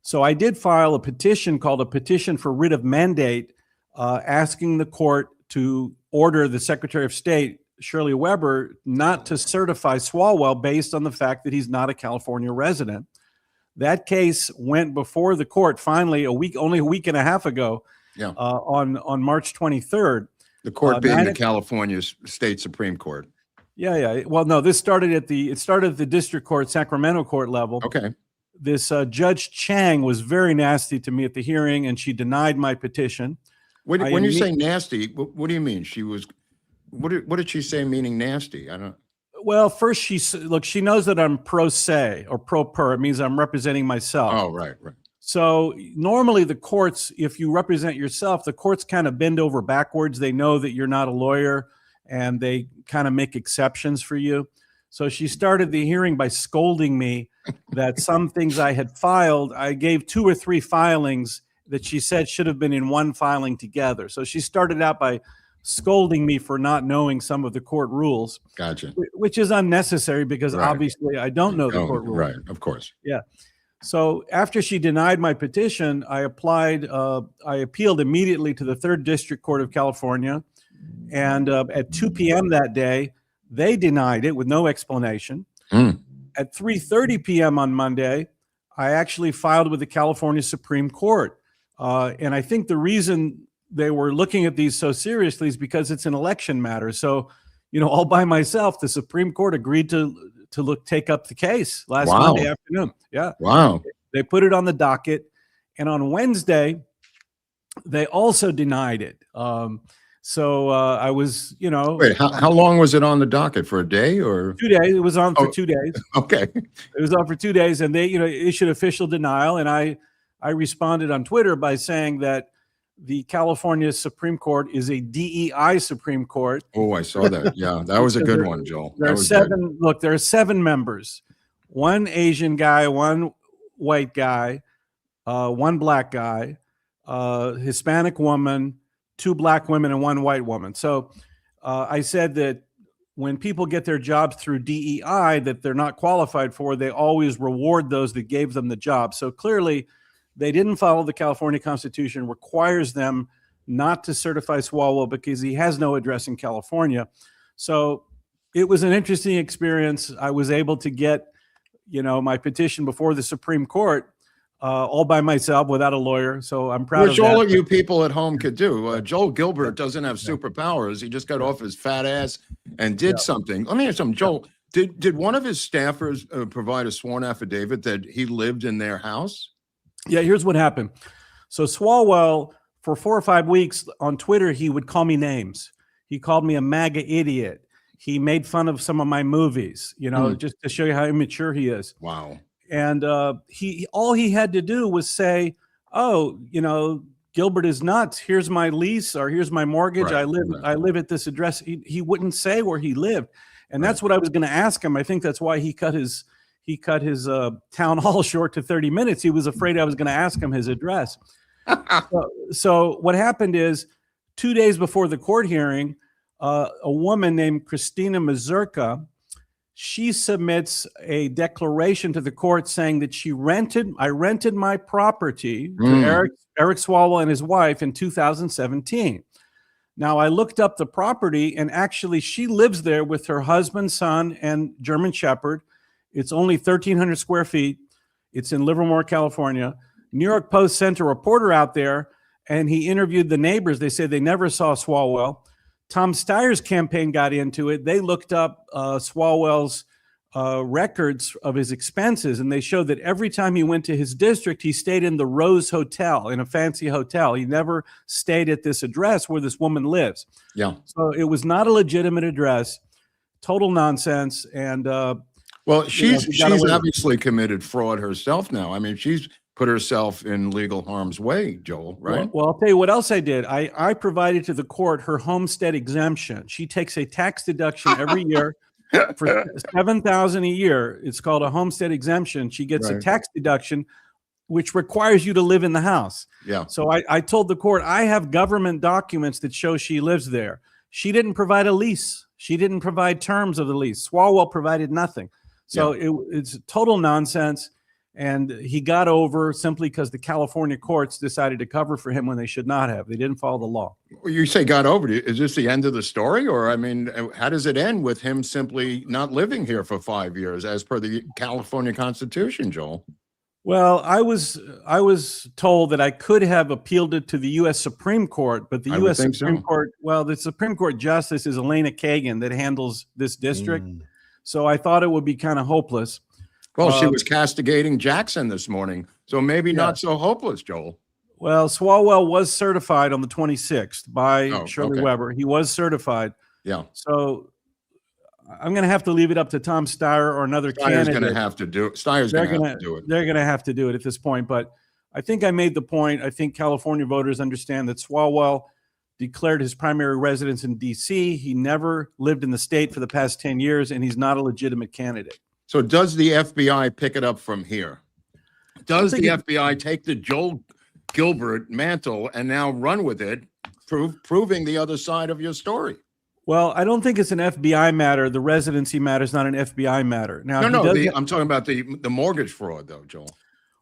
So I did file a petition called a petition for writ of mandate, asking the court to order the Secretary of State, Shirley Weber, not to certify Swalwell based on the fact that he's not a California resident. That case went before the court finally only a week and a half ago. Yeah. On March 23rd. The court being the California State Supreme Court. Yeah. Well, no, it started at the district court, Sacramento court level. Okay. This Judge Chang was very nasty to me at the hearing, and she denied my petition. When you say nasty, what do you mean? What did she say meaning nasty? I don't. Well, first she knows that I'm pro se or pro per. It means I'm representing myself. Oh, right. So normally the courts, if you represent yourself, the courts kind of bend over backwards. They know that you're not a lawyer, and they kind of make exceptions for you. So she started the hearing by scolding me that some things I had filed, I gave 2 or 3 filings that she said should have been in one filing together. So she started out by scolding me for not knowing some of the court rules. Gotcha. Which is unnecessary because obviously I don't know the court rules. Right, of course. Yeah. So after she denied my petition, I appealed immediately to the 3rd District Court of California. And at 2 p.m. that day, they denied it with no explanation. At 3:30 p.m. on Monday, I actually filed with the California Supreme Court. And I think the reason they were looking at these so seriously is because it's an election matter. So, all by myself, the Supreme Court agreed to take up the case last Monday afternoon. Yeah. Wow. They put it on the docket. And on Wednesday, they also denied it. So I was, Wait, how long was it on the docket? For a day or 2 days? It was on for 2 days. Okay. It was on for 2 days, and they, issued official denial. And I responded on Twitter by saying that the California Supreme Court is a DEI Supreme Court. Oh, I saw that. Yeah, that was a good one, Joel. There are 7 members, 1 Asian guy, 1 white guy, 1 black guy, Hispanic woman, 2 black women, and 1 white woman. So I said that when people get their jobs through DEI that they're not qualified for, they always reward those that gave them the job. So clearly, they didn't follow the California Constitution, requires them not to certify Swalwell because he has no address in California. So it was an interesting experience. I was able to get, my petition before the Supreme Court all by myself without a lawyer. So I'm proud of that. Which all of you people at home could do. Joel Gilbert doesn't have superpowers. He just got off his fat ass and did something. Let me ask something, Joel. Did one of his staffers provide a sworn affidavit that he lived in their house? Yeah, here's what happened. So Swalwell, for 4 or 5 weeks on Twitter, he would call me names. He called me a MAGA idiot. He made fun of some of my movies, just to show you how immature he is. Wow. And all he had to do was say, "Oh, Gilbert is nuts. Here's my lease, or here's my mortgage. Right. I live at this address." He wouldn't say where he lived, and that's what I was going to ask him. I think that's why he cut his town hall short to 30 minutes. He was afraid I was going to ask him his address. So what happened is 2 days before the court hearing, a woman named Christina Mazurka, she submits a declaration to the court saying that I rented my property to Eric Swalwell and his wife in 2017. Now, I looked up the property, and actually she lives there with her husband, son, and German Shepherd. It's only 1,300 square feet. It's in Livermore, California. New York Post sent a reporter out there, and he interviewed the neighbors. They said they never saw Swalwell. Tom Steyer's campaign got into it. They looked up Swalwell's records of his expenses, and they showed that every time he went to his district, he stayed in the Rose Hotel, in a fancy hotel. He never stayed at this address where this woman lives. Yeah. So it was not a legitimate address, total nonsense. And well, she's obviously committed fraud herself now. I mean, she's put herself in legal harm's way, Joel, right? Well, I'll tell you what else I did. I provided to the court her homestead exemption. She takes a tax deduction every year for $7,000 a year. It's called a homestead exemption. She gets a tax deduction, which requires you to live in the house. Yeah. So I told the court, I have government documents that show she lives there. She didn't provide a lease. She didn't provide terms of the lease. Swalwell provided nothing. So it's total nonsense. And he got over simply because the California courts decided to cover for him when they should not have. They didn't follow the law. You say got over it. Is this the end of the story? Or, I mean, how does it end with him simply not living here for 5 years as per the California Constitution, Joel? Well, I was told that I could have appealed it to the U.S. Supreme Court, but the U.S. Supreme Court, well, the Supreme Court Justice is Elena Kagan that handles this district. So I thought it would be kind of hopeless. Well, she was castigating Jackson this morning, so maybe not so hopeless, Joel. Well, Swalwell was certified on the 26th by Shirley Weber. He was certified. Yeah. So I'm going to have to leave it up to Tom Steyer or another candidate. Steyer's going to have to do it. Steyer's going to have to do it. They're going to have to do it at this point. But I think I made the point. I think California voters understand that Swalwell declared his primary residence in D.C. He never lived in the state for the past 10 years, and he's not a legitimate candidate. So does the FBI pick it up from here? Does the FBI take the Joel Gilbert mantle and now run with it, proving the other side of your story? Well, I don't think it's an FBI matter. The residency matter is not an FBI matter. Now, I'm talking about the mortgage fraud, though, Joel.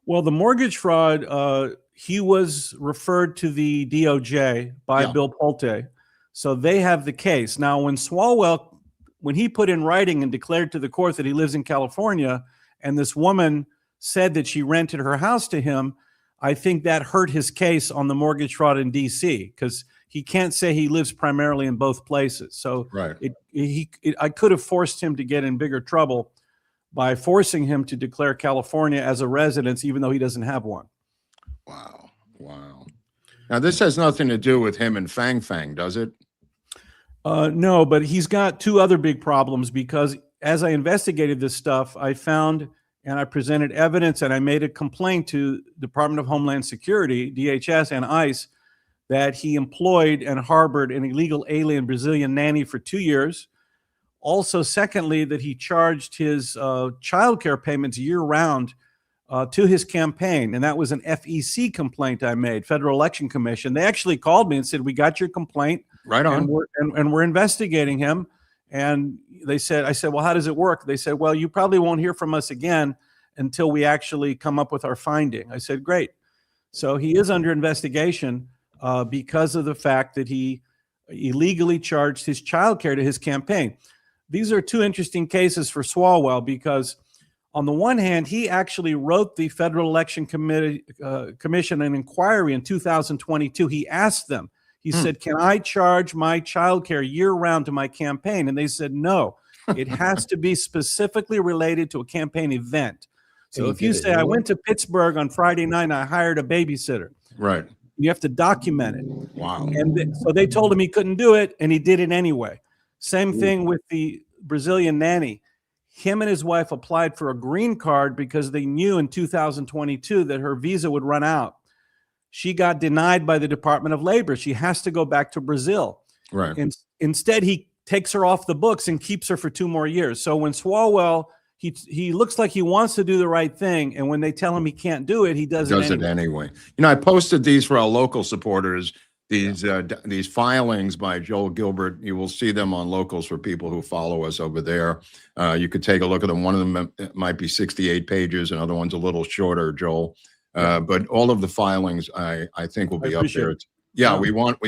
Well, the mortgage fraud, he was referred to the DOJ by Bill Pulte. So they have the case. Now, when Swalwell, when he put in writing and declared to the court that he lives in California, and this woman said that she rented her house to him, I think that hurt his case on the mortgage fraud in DC, because he can't say he lives primarily in both places. So I could have forced him to get in bigger trouble by forcing him to declare California as a residence, even though he doesn't have one. Wow. Wow. Now, this has nothing to do with him and Fang Fang, does it? No, but he's got two other big problems, because as I investigated this stuff, I found and I presented evidence and I made a complaint to Department of Homeland Security, DHS, and ICE that he employed and harbored an illegal alien Brazilian nanny for 2 years. Also, secondly, that he charged his child care payments year-round to his campaign. And that was an FEC complaint I made, Federal Election Commission. They actually called me and said, we got your complaint. Right on. And we're investigating him. And I said, well, how does it work? They said, well, you probably won't hear from us again until we actually come up with our finding. I said, great. So he is under investigation because of the fact that he illegally charged his child care to his campaign. These are two interesting cases for Swalwell, because on the one hand, he actually wrote the Federal Election Commission an inquiry in 2022. He asked them, he said, can I charge my child care year-round to my campaign? And they said, no, it has to be specifically related to a campaign event. So if you say, I went to Pittsburgh on Friday night and I hired a babysitter. Right. You have to document it. Wow. And so they told him he couldn't do it, and he did it anyway. Same thing with the Brazilian nanny. Him and his wife applied for a green card because they knew in 2022 that her visa would run out. She got denied by the Department of Labor. She has to go back to Brazil. Right. And instead, he takes her off the books and keeps her for 2 more years. So when Swalwell, he looks like he wants to do the right thing, and when they tell him he can't do it, he does it anyway. You know, I posted these for our local supporters. These filings by Joel Gilbert, you will see them on Locals for people who follow us over there. You could take a look at them. One of them might be 68 pages, another one's a little shorter, Joel. But all of the filings, I think, will be up there. Yeah, we want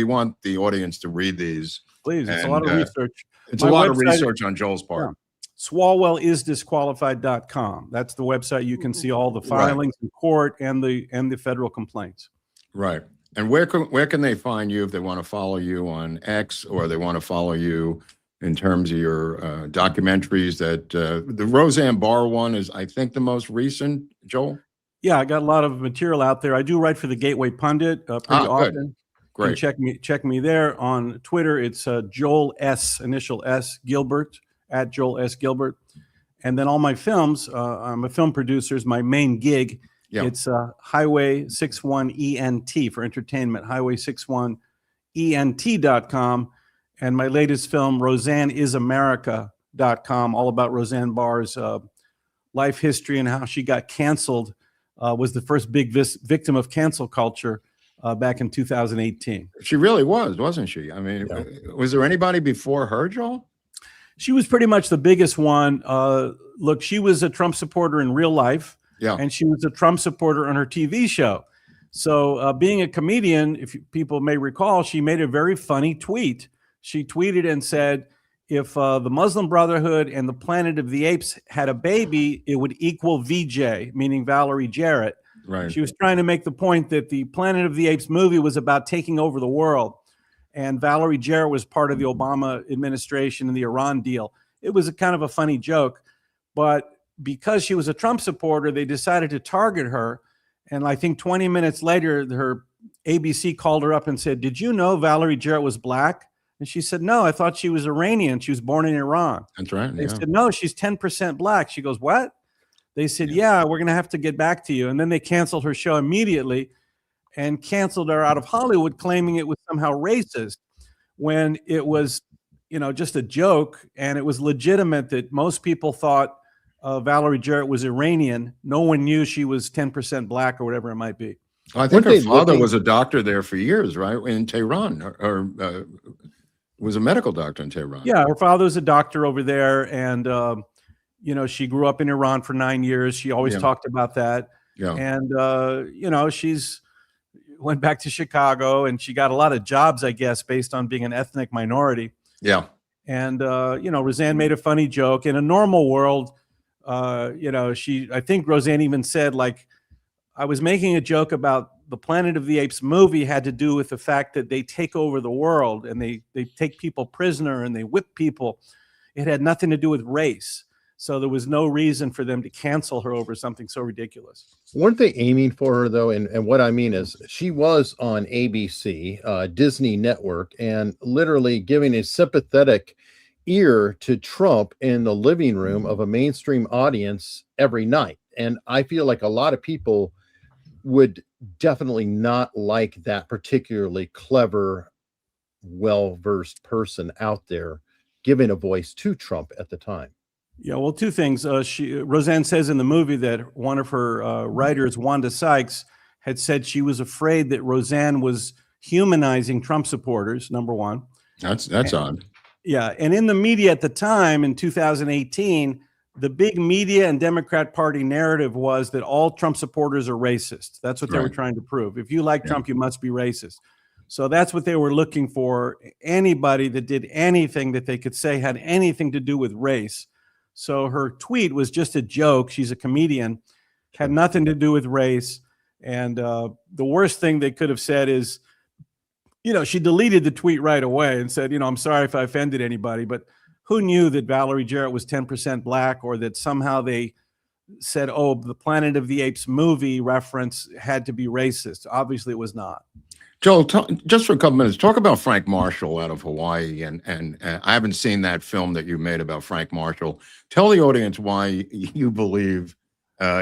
the audience to read these. Please, it's a lot of research. It's a lot of research on Joel's part. Swalwellisdisqualified.com. That's the website. You can see all the filings in court and the federal complaints. Right. And where can they find you if they want to follow you on X, or they want to follow you in terms of your documentaries? That the Roseanne Barr one is, I think, the most recent, Joel? Yeah, I got a lot of material out there. I do write for the Gateway Pundit pretty often. Good. Great. Check me there. On Twitter, it's Joel S, initial S, Gilbert, at Joel S. Gilbert. And then all my films, I'm a film producer, is my main gig. Yeah. It's Highway 61 ENT for entertainment, highway61ENT.com. And my latest film, RoseanneIsAmerica.com, all about Roseanne Barr's life history and how she got canceled, was the first big victim of cancel culture back in 2018. She really was, wasn't she? I mean, was there anybody before her, Joel? She was pretty much the biggest one. Look, she was a Trump supporter in real life. Yeah. And she was a Trump supporter on her TV show. So being a comedian, if people may recall, she made a very funny tweet. She tweeted and said, if the Muslim Brotherhood and the Planet of the Apes had a baby, it would equal VJ, meaning Valerie Jarrett. Right. She was trying to make the point that the Planet of the Apes movie was about taking over the world. And Valerie Jarrett was part of the Obama administration and the Iran deal. It was a kind of a funny joke, but because she was a Trump supporter, they decided to target her. And I think 20 minutes later, her ABC called her up and said, did you know Valerie Jarrett was black? And she said, no, I thought she was Iranian. She was born in Iran. That's right. They said, no, she's 10% black. She goes, what? They said, yeah, we're going to have to get back to you. And then they canceled her show immediately and canceled her out of Hollywood, claiming it was somehow racist, when it was, just a joke. And it was legitimate that most people thought Valerie Jarrett was Iranian. No one knew she was 10% black or whatever it might be. Well, I think her father was a doctor there for years, right? In Tehran, or was a medical doctor in Tehran. Yeah, her father was a doctor over there. And, she grew up in Iran for 9 years. She always talked about that. Yeah. And, she's went back to Chicago, and she got a lot of jobs, I guess, based on being an ethnic minority. Yeah. And, Roseanne made a funny joke. In a normal world, I think Roseanne even said, like, I was making a joke about the Planet of the Apes movie had to do with the fact that they take over the world and they take people prisoner and they whip people. It had nothing to do with race. So there was no reason for them to cancel her over something so ridiculous. Weren't they aiming for her, though? And what I mean is she was on ABC, Disney Network, and literally giving a sympathetic ear to Trump in the living room of a mainstream audience every night. And I feel like a lot of people would definitely not like that particularly clever, well-versed person out there giving a voice to Trump at the time. Yeah, well, two things. Roseanne says in the movie that one of her writers, Wanda Sykes, had said she was afraid that Roseanne was humanizing Trump supporters, number one. That's odd. Yeah, and in the media at the time, in 2018, the big media and Democrat Party narrative was that all Trump supporters are racist. That's what they were trying to prove. If you like Trump, you must be racist. So that's what they were looking for. Anybody that did anything that they could say had anything to do with race. So her tweet was just a joke. She's a comedian, had nothing to do with race. And the worst thing they could have said is, she deleted the tweet right away and said, I'm sorry if I offended anybody, but who knew that Valerie Jarrett was 10% black, or that somehow they said, oh, the Planet of the Apes movie reference had to be racist? Obviously it was not. Joel, just for a couple minutes, talk about Frank Marshall out of Hawaii. And I haven't seen that film that you made about Frank Marshall. Tell the audience why you believe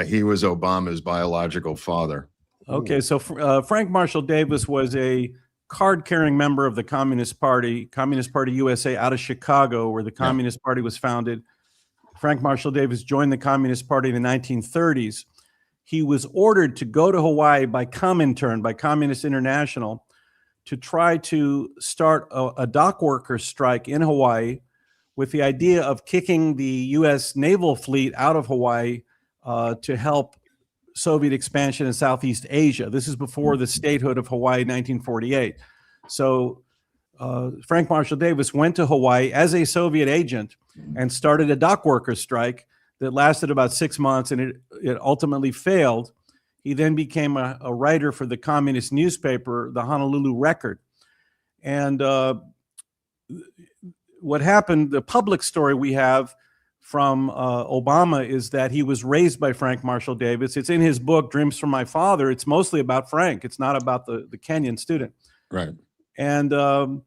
he was Obama's biological father. Okay, so Frank Marshall Davis was a card-carrying member of the Communist Party USA out of Chicago, where the Communist Party was founded. Frank Marshall Davis joined the Communist Party in the 1930s. He was ordered to go to Hawaii by Comintern, by Communist International, to try to start a dock worker strike in Hawaii with the idea of kicking the U.S. naval fleet out of Hawaii to help Soviet expansion in Southeast Asia. This is before the statehood of Hawaii in 1948. So Frank Marshall Davis went to Hawaii as a Soviet agent and started a dock worker strike that lasted about 6 months, and it ultimately failed. He then became a writer for the communist newspaper, the Honolulu Record. And what happened, the public story we have from Obama is that he was raised by Frank Marshall Davis. It's in his book, Dreams from My Father. It's mostly about Frank. It's not about the Kenyan student. Right. And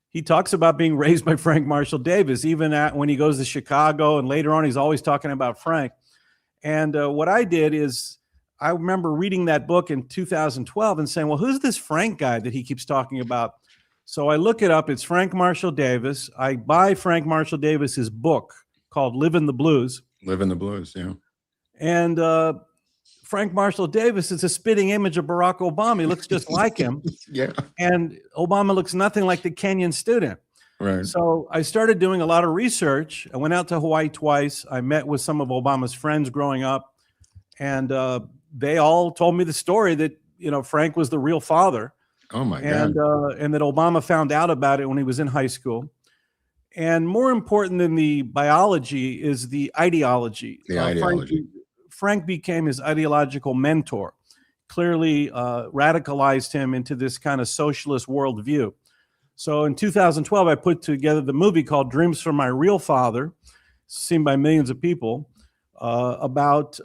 he talks about being raised by Frank Marshall Davis, even when he goes to Chicago, and later on, he's always talking about Frank. And what I did is I remember reading that book in 2012 and saying, well, who's this Frank guy that he keeps talking about? So I look it up. It's Frank Marshall Davis. I buy Frank Marshall Davis's book called Live in the Blues. Live in the Blues, yeah. And Frank Marshall Davis is a spitting image of Barack Obama. He looks just like him. Yeah. And Obama looks nothing like the Kenyan student. Right. So I started doing a lot of research. I went out to Hawaii twice. I met with some of Obama's friends growing up. And they all told me the story that, Frank was the real father. Oh, my God. And that Obama found out about it when he was in high school. And more important than the biology is the ideology. The ideology. Frank became his ideological mentor, clearly radicalized him into this kind of socialist worldview. So in 2012, I put together the movie called Dreams from My Real Father, seen by millions of people, about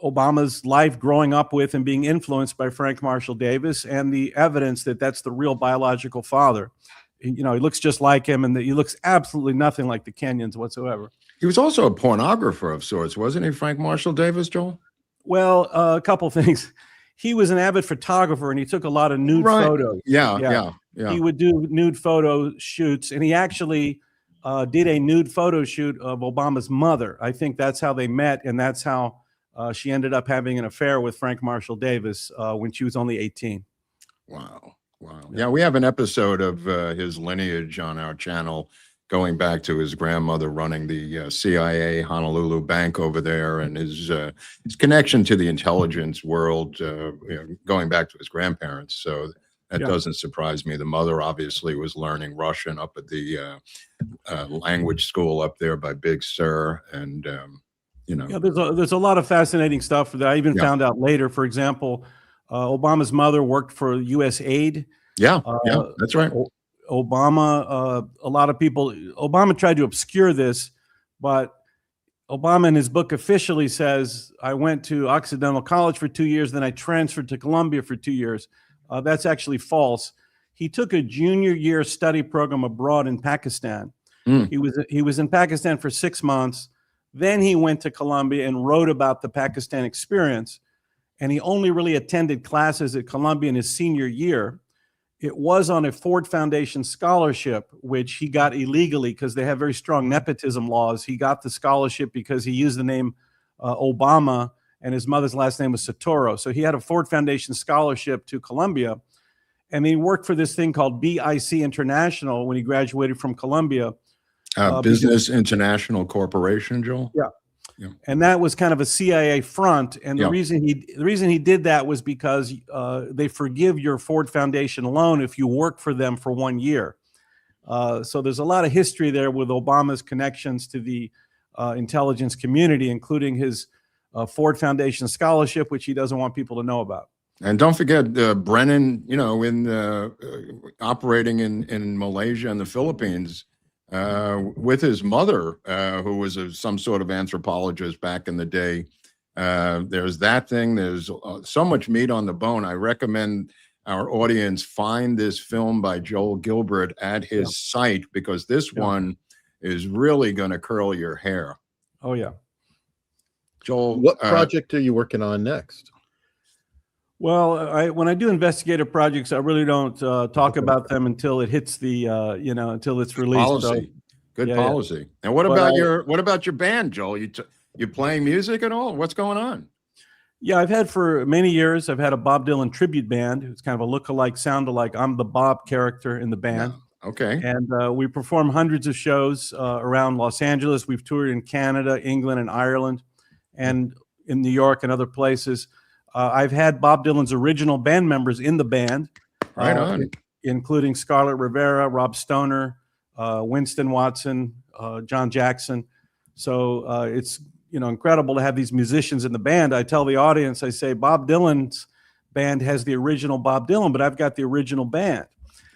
Obama's life growing up with and being influenced by Frank Marshall Davis, and the evidence that that's the real biological father. He looks just like him, and that he looks absolutely nothing like the Kenyans whatsoever. He was also a pornographer of sorts, wasn't he, Frank Marshall Davis, Joel? Well, a couple things. He was an avid photographer, and he took a lot of nude photos. Yeah. He would do nude photo shoots, and he actually did a nude photo shoot of Obama's mother. I think that's how they met, and that's how she ended up having an affair with Frank Marshall Davis when she was only 18. Wow. Yeah, we have an episode of his lineage on our channel going back to his grandmother running the CIA Honolulu bank over there, and his connection to the intelligence world, going back to his grandparents. So that doesn't surprise me. The mother obviously was learning Russian up at the language school up there by Big Sur, and there's a lot of fascinating stuff that I even found out later. For example, Obama's mother worked for U.S. Aid. Yeah, that's right. Obama, a lot of people, Obama tried to obscure this, but Obama in his book officially says, I went to Occidental College for 2 years, then I transferred to Columbia for 2 years. That's actually false. He took a junior year study program abroad in Pakistan. He was in Pakistan for 6 months. Then he went to Columbia and wrote about the Pakistan experience. And he only really attended classes at Columbia in his senior year. It was on a Ford Foundation scholarship, which he got illegally because they have very strong nepotism laws. He got the scholarship because he used the name Obama, and his mother's last name was Sotoro. So he had a Ford Foundation scholarship to Columbia, and he worked for this thing called BIC International when he graduated from Columbia. Business International Corporation, Joel? Yeah. And that was kind of a CIA front. And the reason he did that was because they forgive your Ford Foundation loan if you work for them for 1 year. So there's a lot of history there with Obama's connections to the intelligence community, including his Ford Foundation scholarship, which he doesn't want people to know about. And don't forget Brennan, operating in Malaysia and the Philippines, with his mother, who was some sort of anthropologist back in the day. There's that thing. There's so much meat on the bone. I recommend our audience find this film by Joel Gilbert at his site, because this one is really going to curl your hair. Oh, yeah. Joel, what project are you working on next? Well, when I do investigative projects, I really don't talk about them until it hits the, until it's released. Policy, good policy. And what about your band, Joel? You playing music at all? What's going on? Yeah, I've had for many years. I've had a Bob Dylan tribute band. It's kind of a look-alike, sound-alike. I'm the Bob character in the band. Yeah. Okay. And we perform hundreds of shows around Los Angeles. We've toured in Canada, England, and Ireland, and in New York and other places. I've had Bob Dylan's original band members in the band, right on, including Scarlett Rivera, Rob Stoner, Winston Watson, John Jackson. So it's incredible to have these musicians in the band. I tell the audience, I say Bob Dylan's band has the original Bob Dylan, but I've got the original band.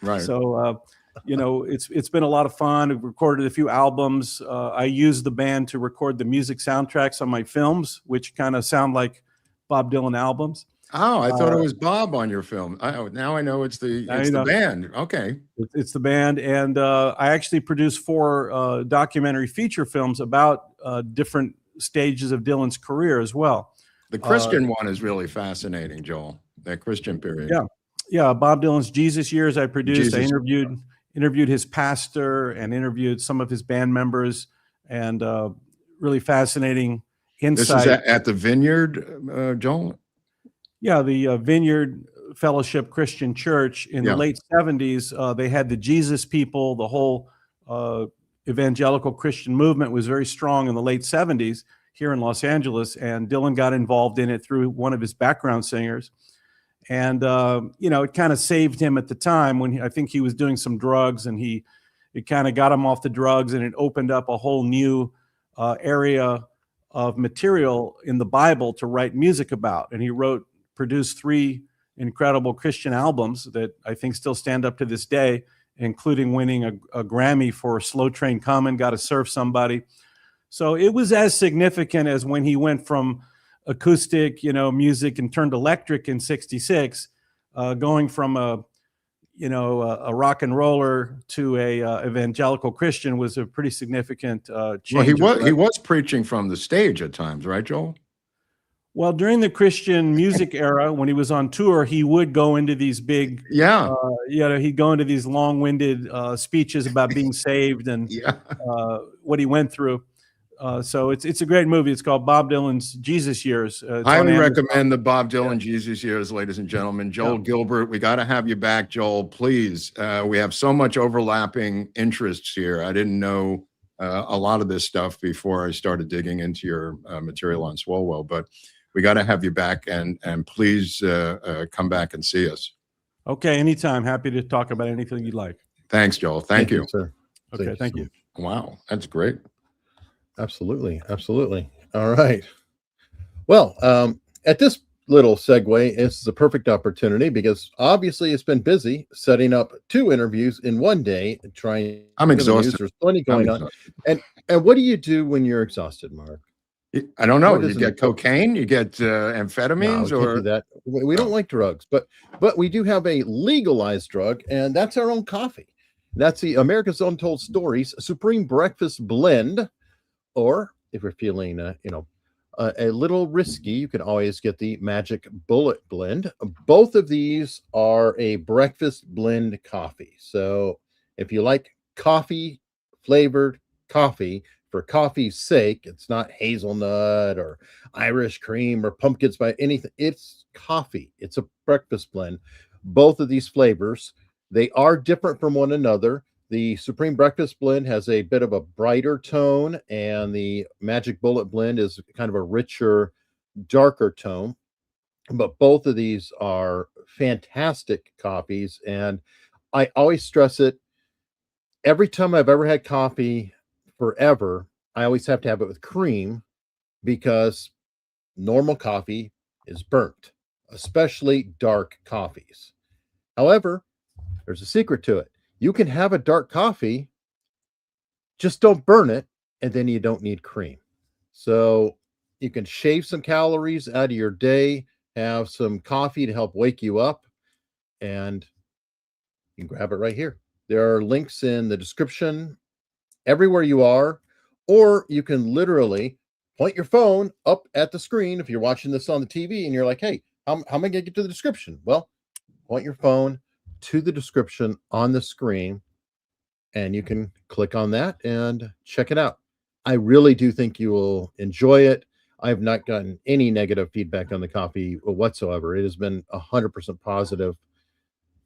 Right. So it's been a lot of fun. I've recorded a few albums. I use the band to record the music soundtracks on my films, which kind of sound like Bob Dylan albums. Oh, I thought it was Bob on your film. Now I know it's the band. Okay. It's the band. And I actually produced 4 documentary feature films about different stages of Dylan's career as well. The Christian one is really fascinating, Joel, that Christian period. Yeah. Bob Dylan's Jesus years I produced. I interviewed his pastor and interviewed some of his band members, and really fascinating insight. This is at the Vineyard, Joel? Yeah, the Vineyard Fellowship Christian Church in the late 70s. They had the Jesus People. The whole evangelical Christian movement was very strong in the late 70s here in Los Angeles, and Dylan got involved in it through one of his background singers. And, it kind of saved him at the time when I think he was doing some drugs, and it kind of got him off the drugs, and it opened up a whole new area of material in the Bible to write music about. And he produced 3 incredible Christian albums that I think still stand up to this day, including winning a Grammy for Slow Train Comin', Gotta Serve Somebody. So it was as significant as when he went from acoustic, music and turned electric in '66, going from a rock and roller to a evangelical Christian was a pretty significant change. Well, he was preaching from the stage at times, right, Joel? Well, during the Christian music era, when he was on tour, he would go into these big, he'd go into these long-winded speeches about being saved and what he went through. So it's a great movie. It's called Bob Dylan's Jesus Years. It's on Highly Amazon. recommend the Bob Dylan Jesus Years, ladies and gentlemen. Joel Gilbert, we got to have you back, Joel, please. We have so much overlapping interests here. I didn't know a lot of this stuff before I started digging into your material on Swalwell, but we got to have you back, and please come back and see us. Okay, anytime. Happy to talk about anything you'd like. Thanks, Joel. Thank you. sir. Okay, thank you. Wow, that's great. Absolutely. Absolutely. All right. Well, at this little segue, it's the perfect opportunity because obviously it's been busy setting up 2 interviews in one day, trying. I'm exhausted. There's plenty going on. And what do you do when you're exhausted, Mark? I don't know. What You is get it? cocaine, you get No, amphetamines, we can't or do that. We don't like drugs, but we do have a legalized drug, and that's our own coffee. That's the America's Untold Stories Supreme Breakfast Blend. Or if you're feeling, a little risky, you can always get the Magic Bullet Blend. Both of these are a breakfast blend coffee. So if you like coffee flavored coffee for coffee's sake, it's not hazelnut or Irish cream or pumpkin spice, anything. It's coffee. It's a breakfast blend. Both of these flavors, they are different from one another. The Supreme Breakfast Blend has a bit of a brighter tone, and the Magic Bullet Blend is kind of a richer, darker tone. But both of these are fantastic coffees, and I always stress it. Every time I've ever had coffee forever, I always have to have it with cream because normal coffee is burnt, especially dark coffees. However, there's a secret to it. You can have a dark coffee, just don't burn it, and then you don't need cream. So you can shave some calories out of your day, have some coffee to help wake you up, and you can grab it right here. There are links in the description everywhere you are, or you can literally point your phone up at the screen if you're watching this on the TV and you're like, hey, how am I going to get to the description? Well, point your phone to the description on the screen, and you can click on that and check it out. I really do think you will enjoy it. I have not gotten any negative feedback on the coffee whatsoever. It has been 100% positive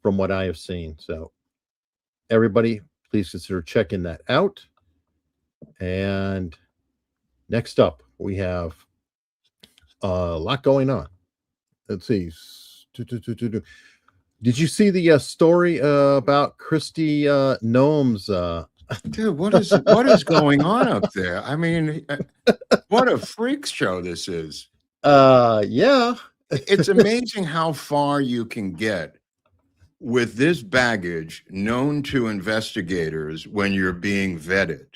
from what I have seen. So everybody, please consider checking that out. And next up, we have a lot going on. Let's see. Did you see the story about Christy Noem's? Dude, what is going on up there? I mean, what a freak show this is. Yeah. It's amazing how far you can get with this baggage known to investigators when you're being vetted.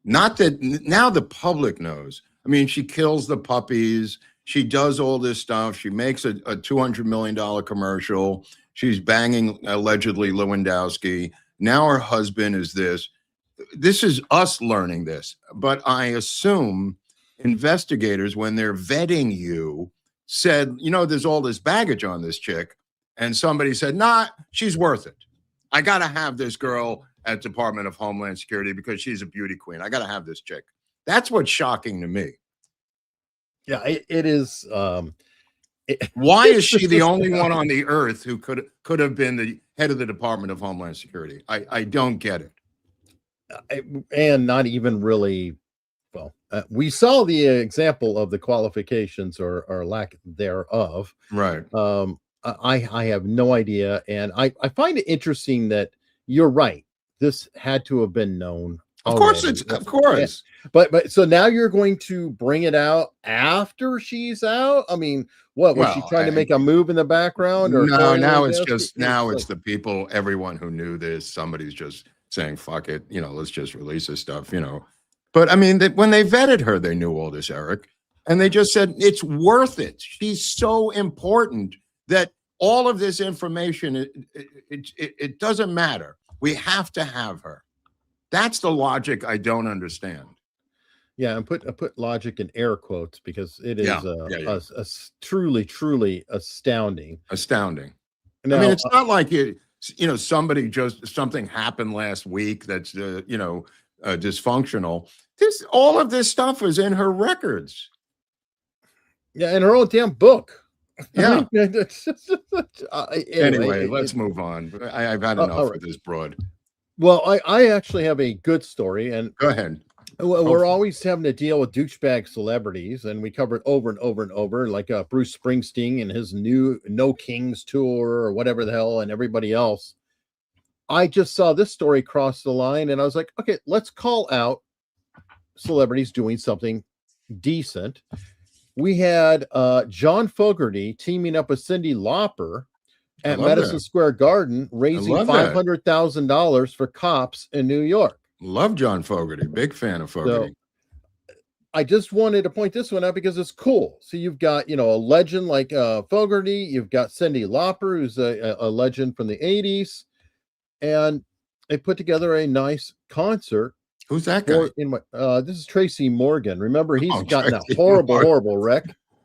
Not that now the public knows. I mean, she kills the puppies. She does all this stuff. She makes a $200 million commercial. She's banging allegedly Lewandowski. Now her husband is this. This is us learning this. But I assume investigators, when they're vetting you, said, there's all this baggage on this chick. And somebody said, nah, she's worth it. I got to have this girl at Department of Homeland Security because she's a beauty queen. I got to have this chick. That's what's shocking to me. Yeah, it is. Why is she the only one on the earth who could have been the head of the Department of Homeland Security? I don't get it. And not even really. Well, we saw the example of the qualifications or lack thereof. Right. I have no idea. And I find it interesting that you're right. This had to have been known. Of course. Yeah. But so now you're going to bring it out after she's out? I mean, what was she trying to make a move in the background? Or no, now it's just it's the people, everyone who knew this, somebody's just saying, fuck it, let's just release this stuff, But I mean, when they vetted her, they knew all this, Eric. And they just said, it's worth it. She's so important that all of this information, it doesn't matter. We have to have her. That's the logic I don't understand. Yeah, and put logic in air quotes because it is a truly astounding. Astounding. Now, I mean, it's not like somebody something happened last week that's dysfunctional. All of this stuff was in her records. Yeah, in her own damn book. Yeah. Anyway, Let's move on. I've had enough of this broad. Well, I actually have a good story, and Go ahead. we're always having to deal with douchebag celebrities, and we cover it over and over and over, like Bruce Springsteen and his new No Kings tour or whatever the hell, and everybody else. I just saw this story cross the line, and I was like, okay, let's call out celebrities doing something decent. We had John Fogerty teaming up with Cyndi Lauper at Madison Square Garden, raising $500,000 for cops in New York. Love John Fogerty. Big fan of Fogerty. So, I just wanted to point this one out because it's cool. So you've got, a legend like Fogerty. You've got Cyndi Lauper, who's a legend from the 80s. And they put together a nice concert. Who's that guy? This is Tracy Morgan. Remember, he's gotten a horrible wreck.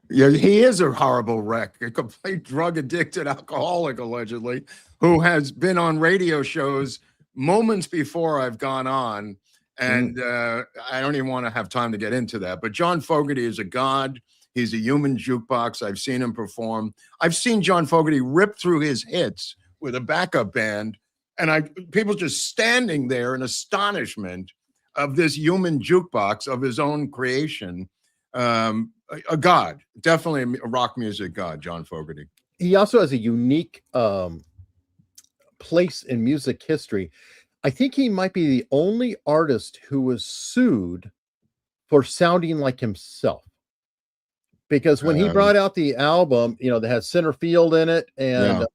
Yeah, he is a horrible wreck, a complete drug addicted alcoholic, allegedly, who has been on radio shows moments before I've gone on. And I don't even want to have time to get into that. But John Fogerty is a god. He's a human jukebox. I've seen him perform. I've seen John Fogerty rip through his hits with a backup band. And people just standing there in astonishment of this human jukebox of his own creation. A god, definitely a rock music god, John Fogerty. He also has a unique place in music history. I think he might be the only artist who was sued for sounding like himself. Because when he brought out the album, that had Center Field in it and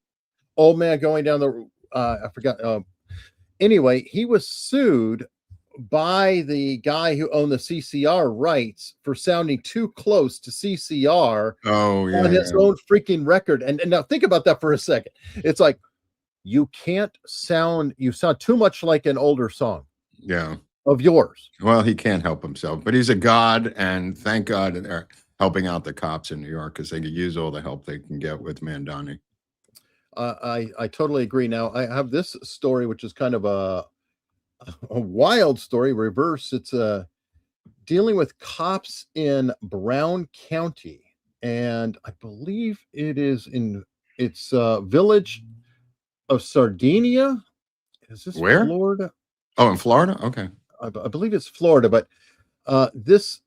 Old Man Going Down the, I forgot. Anyway, he was sued by the guy who owned the CCR rights for sounding too close to CCR on his own freaking record. And now think about that for a second. It's like, you sound too much like an older song of yours. Well, he can't help himself, but he's a god, and thank God they're helping out the cops in New York because they could use all the help they can get with Mandani. I totally agree. Now I have this story, which is kind of a wild story, reverse. It's dealing with cops in Brown County, and I believe it's village of Sardinia. Is this where? Florida? Oh, in Florida. Okay, I believe it's Florida, but this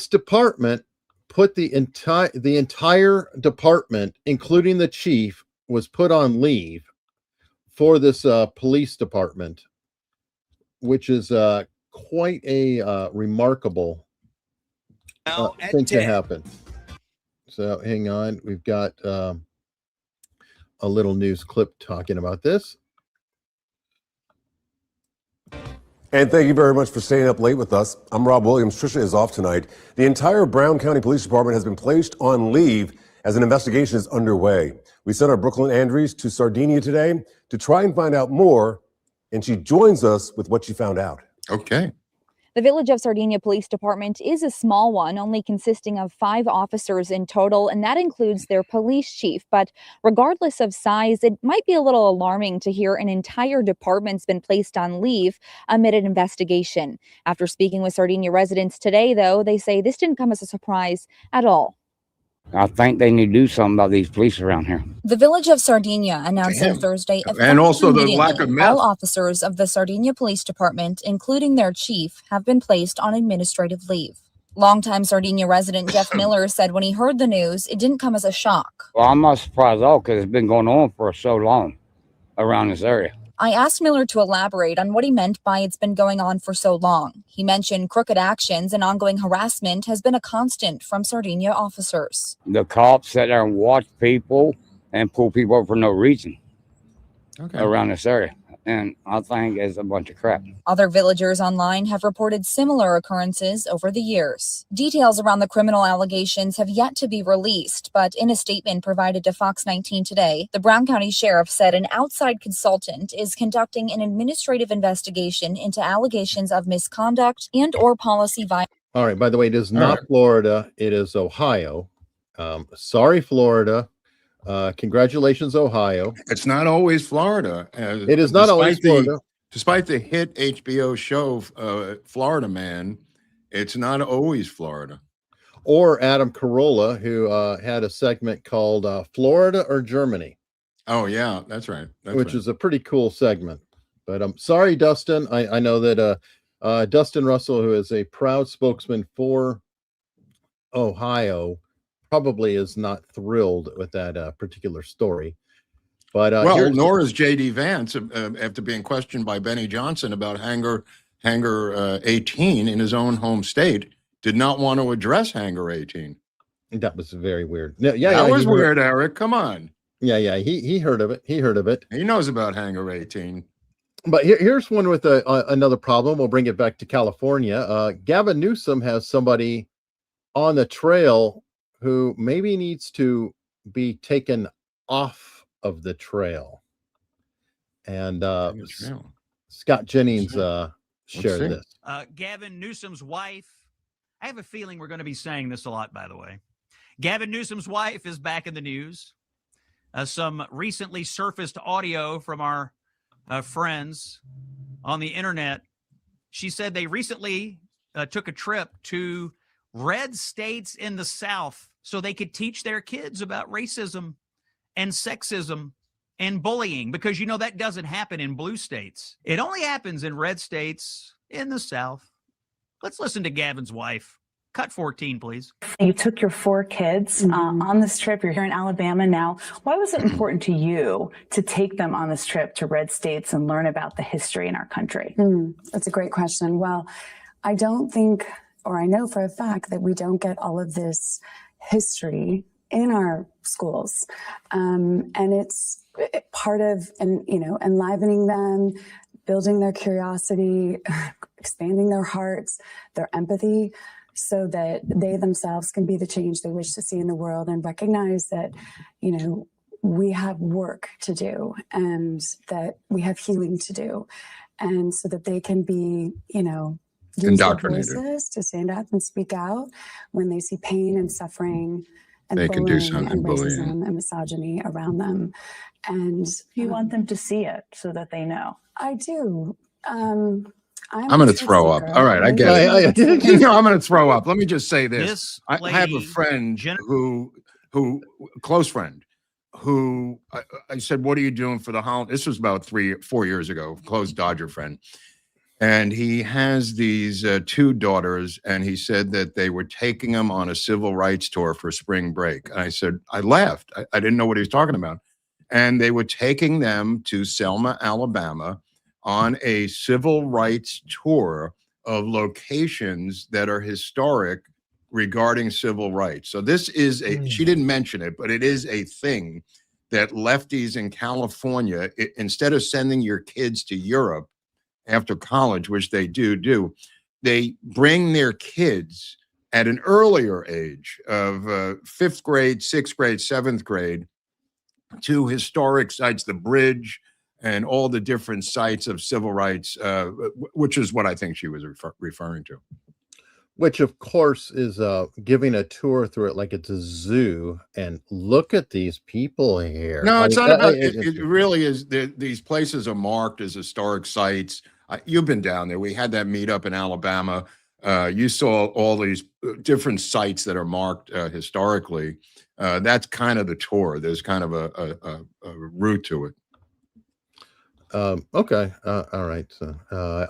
department put the entire department, including the chief, was put on leave for this police department, which is quite a remarkable thing to happen. So hang on, we've got a little news clip talking about this. And thank you very much for staying up late with us. I'm Rob Williams. Trisha is off tonight. The entire Brown County Police Department has been placed on leave as an investigation is underway. We sent our Brooklyn Andrews to Sardinia today to try and find out more, and she joins us with what she found out. Okay. The Village of Sardinia Police Department is a small one, only consisting of 5 officers in total, and that includes their police chief. But regardless of size, it might be a little alarming to hear an entire department's been placed on leave amid an investigation. After speaking with Sardinia residents today, though, they say this didn't come as a surprise at all. I think they need to do something about these police around here. The Village of Sardinia announced on Thursday, and also the lack of meth. All officers of the Sardinia Police Department, including their chief, have been placed on administrative leave. Longtime Sardinia resident Jeff Miller said when he heard the news, it didn't come as a shock. Well, I'm not surprised at all because it's been going on for so long around this area. I asked Miller to elaborate on what he meant by it's been going on for so long. He mentioned crooked actions and ongoing harassment has been a constant from Sardinia officers. The cops sit there and watch people and pull people over for no reason around this area. And I think it's a bunch of crap. Other villagers online have reported similar occurrences over the years. Details around the criminal allegations have yet to be released, but in a statement provided to Fox 19 today, the Brown County Sheriff said an outside consultant is conducting an administrative investigation into allegations of misconduct and or policy violation. All right, by the way, it is not Florida, it is Ohio. Sorry, Florida. Congratulations, Ohio. It's not always Florida. It is not always Florida. Despite the hit HBO show, Florida Man, it's not always Florida. Or Adam Carolla, who had a segment called Florida or Germany. Oh, yeah, that's right. Which is a pretty cool segment. But I'm sorry, Dustin. I know that Dustin Russell, who is a proud spokesman for Ohio, probably is not thrilled with that particular story. But well, nor is J.D. Vance, after being questioned by Benny Johnson about Hangar 18 in his own home state, did not want to address Hangar 18. That was very weird. That was weird, Eric. Come on. Yeah. He heard of it. He heard of it. He knows about Hangar 18. But here's one with another problem. We'll bring it back to California. Gavin Newsom has somebody on the trail who maybe needs to be taken off of the trail. And Scott Jennings shared this. Gavin Newsom's wife. I have a feeling we're going to be saying this a lot, by the way. Gavin Newsom's wife is back in the news. Some recently surfaced audio from our friends on the internet. She said they recently took a trip to red states in the South so they could teach their kids about racism and sexism and bullying, because you know that doesn't happen in blue states. It only happens in red states in the South. Let's listen to Gavin's wife. Cut 14, please. You took your 4 kids on this trip. You're here in Alabama now. Why was it important to you to take them on this trip to red states and learn about the history in our country? That's a great question. Well, I don't think, or I know for a fact that we don't get all of this history in our schools. And it's part of, enlivening them, building their curiosity, expanding their hearts, their empathy, so that they themselves can be the change they wish to see in the world, and recognize that, we have work to do and that we have healing to do. And so that they can be, use their voices to stand up and speak out when they see pain and suffering and they can do something, and racism and misogyny around them. And you want them to see it so that they know. I do. I'm going to throw up. All right, I get it. I'm going to throw up. Let me just say this. I have a friend who close friend, who I said, what are you doing for the holiday? This was about 3-4 years ago, close Dodger friend. And he has these 2 daughters, and he said that they were taking them on a civil rights tour for spring break. And I said, I laughed. I didn't know what he was talking about. And they were taking them to Selma, Alabama, on a civil rights tour of locations that are historic regarding civil rights. So this is she didn't mention it, but it is a thing that lefties in California, instead of sending your kids to Europe after college, which they do, they bring their kids at an earlier age of 5th grade, 6th grade, 7th grade to historic sites, the bridge, and all the different sites of civil rights, which is what I think she was referring to. Which, of course, is giving a tour through it like it's a zoo. And look at these people here. No, it's not about it. It really is. These places are marked as historic sites. You've been down there. We had that meetup in Alabama. You saw all these different sites that are marked historically. That's kind of the tour. There's kind of a route to it. Okay. All right. So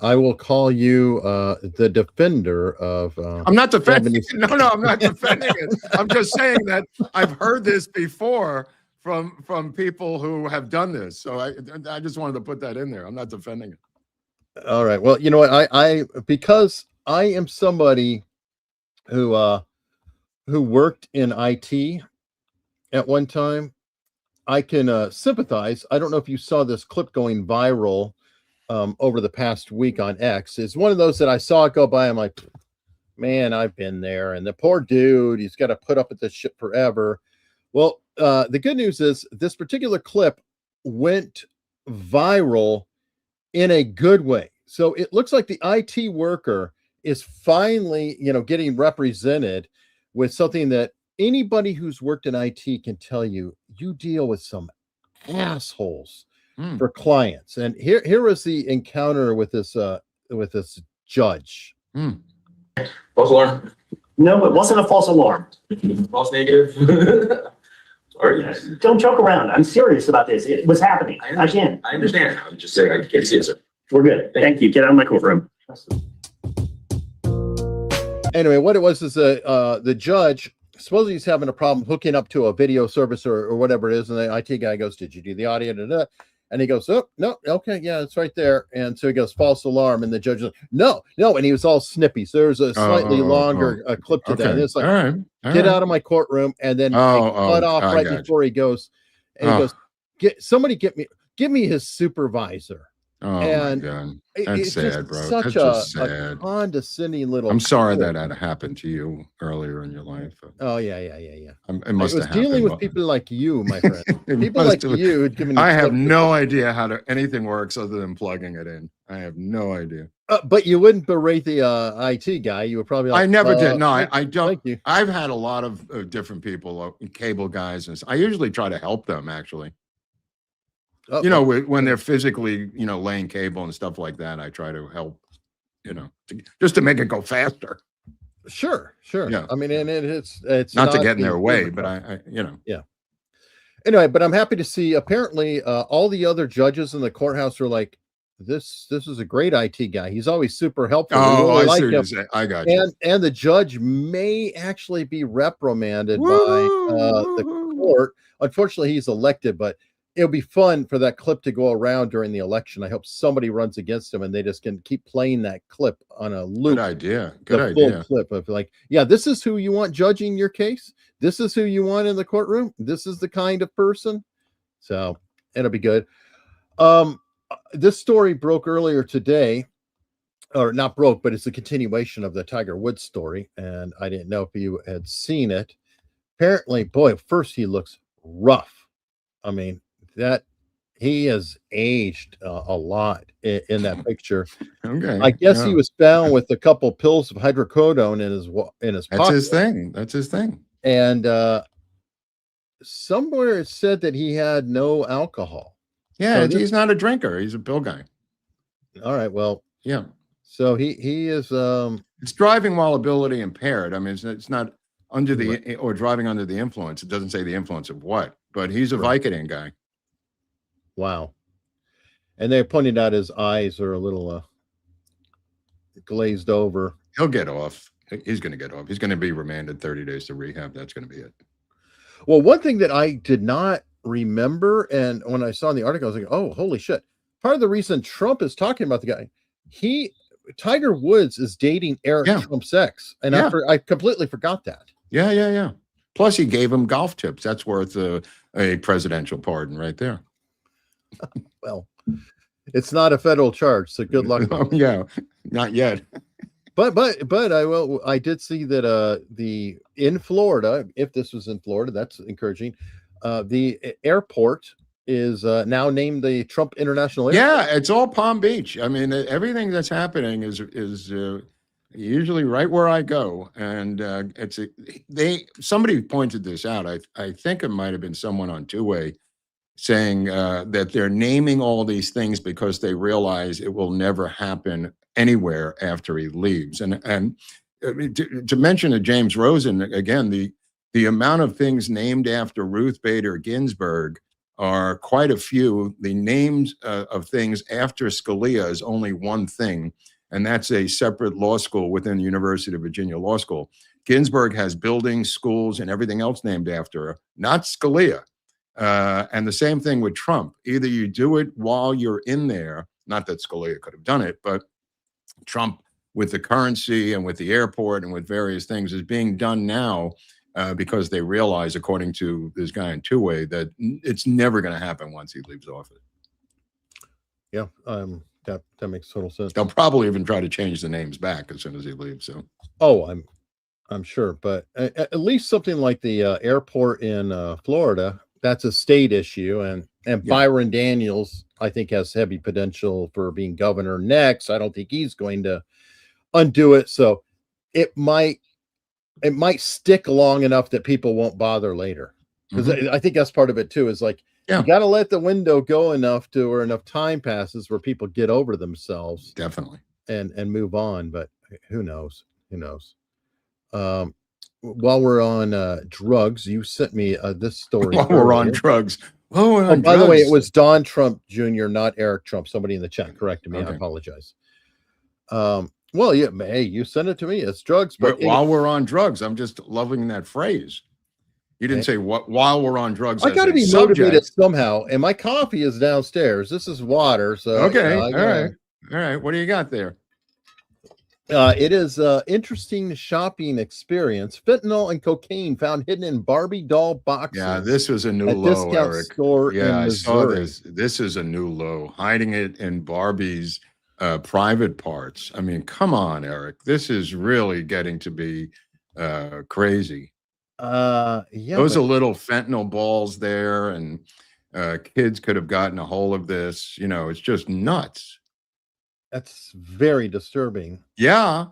I will call you the defender of. I'm not defending it. No, I'm not defending it. I'm just saying that I've heard this before from people who have done this. So I just wanted to put that in there. I'm not defending it. All right. Well, you know what? I because I am somebody who worked in IT at one time. I can sympathize. I don't know if you saw this clip going viral over the past week on X. It's one of those that I saw it go by. I'm like, man, I've been there. And the poor dude, he's got to put up with this shit forever. Well, the good news is this particular clip went viral in a good way. So it looks like the IT worker is finally, getting represented with something that anybody who's worked in IT can tell you. You deal with some assholes for clients. And here was the encounter with this judge. False alarm. No, it wasn't a false alarm. False negative. Don't joke around. I'm serious about this. It was happening again. I understand. I'm just saying I can't see it, sir. We're good. Thank you. Get out of my courtroom. Anyway, what it was is the judge supposedly he's having a problem hooking up to a video service or whatever it is, and the IT guy goes, "Did you do the audio?" And he goes, "Oh, no, okay, yeah, it's right there." And so he goes, "False alarm," and the judge goes, "No," and he was all snippy. So there's a slightly longer clip to that. And it's like, all right. Get out of my courtroom, and then cut off right before he goes. And he goes, give me his supervisor. Oh, and my God. That's sad, bro. Such That's just a sad. condescending little. I'm sorry that had happened to you earlier in your life. Oh, yeah. It must have happened. Dealing with people like you, my friend. People like you who'd given. I have no idea how anything works other than plugging it in. I have no idea. But you wouldn't berate the IT guy. You would probably. Like, I never did. No, I don't. Thank you. I've had a lot of different people, cable guys, and I usually try to help them actually. You know, when they're physically, laying cable and stuff like that, I try to help, just to make it go faster. Sure. Yeah. I mean, and it's not to get in their way, but I. Yeah. Anyway, but I'm happy to see apparently all the other judges in the courthouse are like, this is a great IT guy. He's always super helpful. Oh, I see what you're saying. I got you. And the judge may actually be reprimanded by the court. Unfortunately, he's elected, but it'll be fun for that clip to go around during the election. I hope somebody runs against him and they just can keep playing that clip on a loop. Good idea. Full clip of like, yeah, this is who you want judging your case. This is who you want in the courtroom. This is the kind of person. So it'll be good. This story broke earlier today, or not broke, but it's a continuation of the Tiger Woods story. And I didn't know if you had seen it. Apparently, boy, first he looks rough. I mean, that he has aged a lot in that picture. Okay. I guess he was found with a couple pills of hydrocodone in his pocket. That's his thing. And somewhere it said that he had no alcohol. Yeah, so he's not a drinker. He's a pill guy. All right. Well, yeah. So he is. It's driving while ability impaired. I mean, it's not under the or driving under the influence. It doesn't say the influence of what, but he's a Vicodin guy. Wow. And they pointed out his eyes are a little glazed over. He'll get off. He's going to get off. He's going to be remanded 30 days to rehab. That's going to be it. Well, one thing that I did not remember, and when I saw in the article, I was like, oh, holy shit. Part of the reason Trump is talking about the guy, Tiger Woods is dating Eric Trump's ex. And I completely forgot that. Yeah. Plus, he gave him golf tips. That's worth a presidential pardon right there. Well, it's not a federal charge, so good luck. Yeah, not yet. But I did see that in Florida, if this was in Florida, that's encouraging. The airport is now named the Trump International Airport. Yeah, it's all Palm Beach. I mean, everything that's happening is usually right where I go, and somebody pointed this out. I think it might have been someone on Two-Way saying that they're naming all these things because they realize it will never happen anywhere after he leaves. And to mention James Rosen again, the amount of things named after Ruth Bader Ginsburg are quite a few. The names of things after Scalia is only one thing, and that's a separate law school within the University of Virginia Law School. Ginsburg has buildings, schools, and everything else named after her, not Scalia. And the same thing with Trump. Either you do it while you're in there, not that Scalia could have done it, but Trump with the currency and with the airport and with various things is being done now because they realize, according to this guy in Two-Way, that it's never going to happen once he leaves office. Yeah, that makes total sense. They'll probably even try to change the names back as soon as he leaves. So, I'm sure, but at least something like the airport in Florida. That's a state issue, and Byron Daniels, I think, has heavy potential for being governor next. I don't think he's going to undo it, so it might stick long enough that people won't bother later. Because I think that's part of it too. Is like You got to let the window go enough to, or enough time passes where people get over themselves. Definitely. And move on. But who knows? Who knows? While we're on drugs, you sent me this story. While we're on drugs. Oh, by the way, it was Don Trump Jr., not Eric Trump. Somebody in the chat corrected me. Okay. I apologize. Well, yeah, hey, you sent it to me. It's drugs. But while we're on drugs, I'm just loving that phrase. You didn't say what while we're on drugs. I got to be motivated somehow, and my coffee is downstairs. This is water. So okay, all right. What do you got there? It is interesting shopping experience. Fentanyl and cocaine found hidden in Barbie doll boxes. Yeah, this was a new low, Eric. Yeah, I saw this. This is a new low. Hiding it in Barbie's private parts. I mean, come on, Eric. This is really getting to be crazy. Yeah, those are little fentanyl balls there, and kids could have gotten a hold of this. You know, it's just nuts. That's very disturbing. Yeah.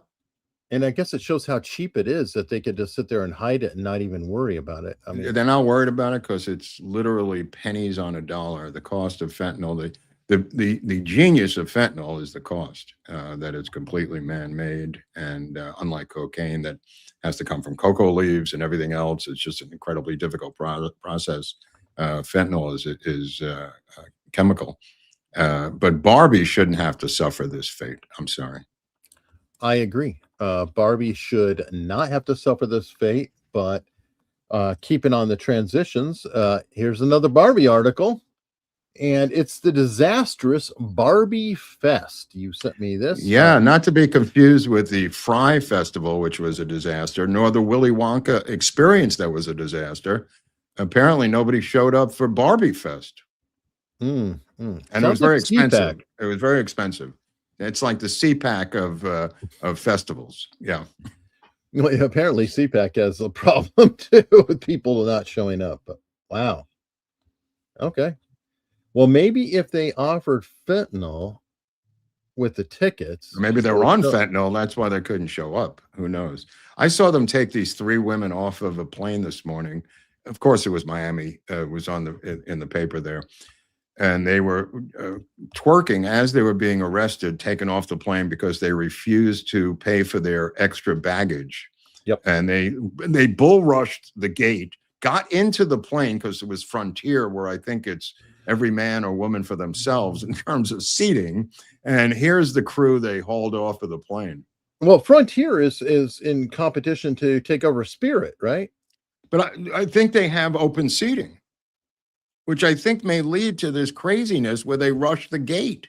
And I guess it shows how cheap it is that they could just sit there and hide it and not even worry about it. I mean, they're not worried about it because it's literally pennies on a dollar. The cost of fentanyl, the genius of fentanyl is the cost, that it's completely man-made. And unlike cocaine that has to come from cocoa leaves and everything else, it's just an incredibly difficult process. Fentanyl is chemical. But Barbie shouldn't have to suffer this fate. I'm sorry. I agree. Barbie should not have to suffer this fate, but keeping on the transitions, here's another Barbie article, and it's the disastrous Barbie Fest. You sent me this. Yeah, not to be confused with the Fry Festival, which was a disaster, nor the Willy Wonka experience that was a disaster. Apparently, nobody showed up for Barbie Fest. And it was very expensive. It was very expensive. It's like the CPAC of festivals. Yeah. Well, apparently CPAC has a problem too with people not showing up. But wow. Okay. Well, maybe if they offered fentanyl with the tickets, or maybe they were on fentanyl. That's why they couldn't show up. Who knows? I saw them take these 3 women off of a plane this morning. Of course, it was Miami. Was on in the paper there. And they were twerking as they were being arrested, taken off the plane because they refused to pay for their extra baggage. Yep. And they bull rushed the gate, got into the plane because it was Frontier, where I think it's every man or woman for themselves in terms of seating. And here's the crew they hauled off of the plane. Well, Frontier is in competition to take over Spirit, right? But I think they have open seating, which I think may lead to this craziness where they rush the gate.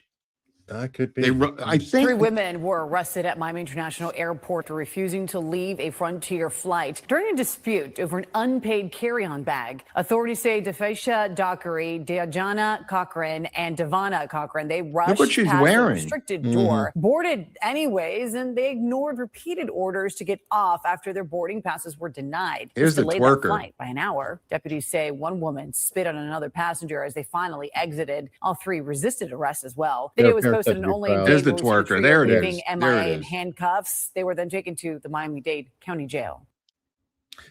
That could be. I think 3 women were arrested at Miami International Airport for refusing to leave a Frontier flight during a dispute over an unpaid carry-on bag. Authorities say Defesha Dockery, Diajana Cochran, and Devana Cochran, they rushed what she's past wearing. a restricted door, boarded anyways, and they ignored repeated orders to get off after their boarding passes were denied. Here's the delayed twerker. their flight by an hour. Deputies say one woman spit on another passenger as they finally exited. All 3 resisted arrest as well. Video was posted and only There's the twerker. There it is. leaving MIA in handcuffs. They were then taken to the Miami-Dade County Jail.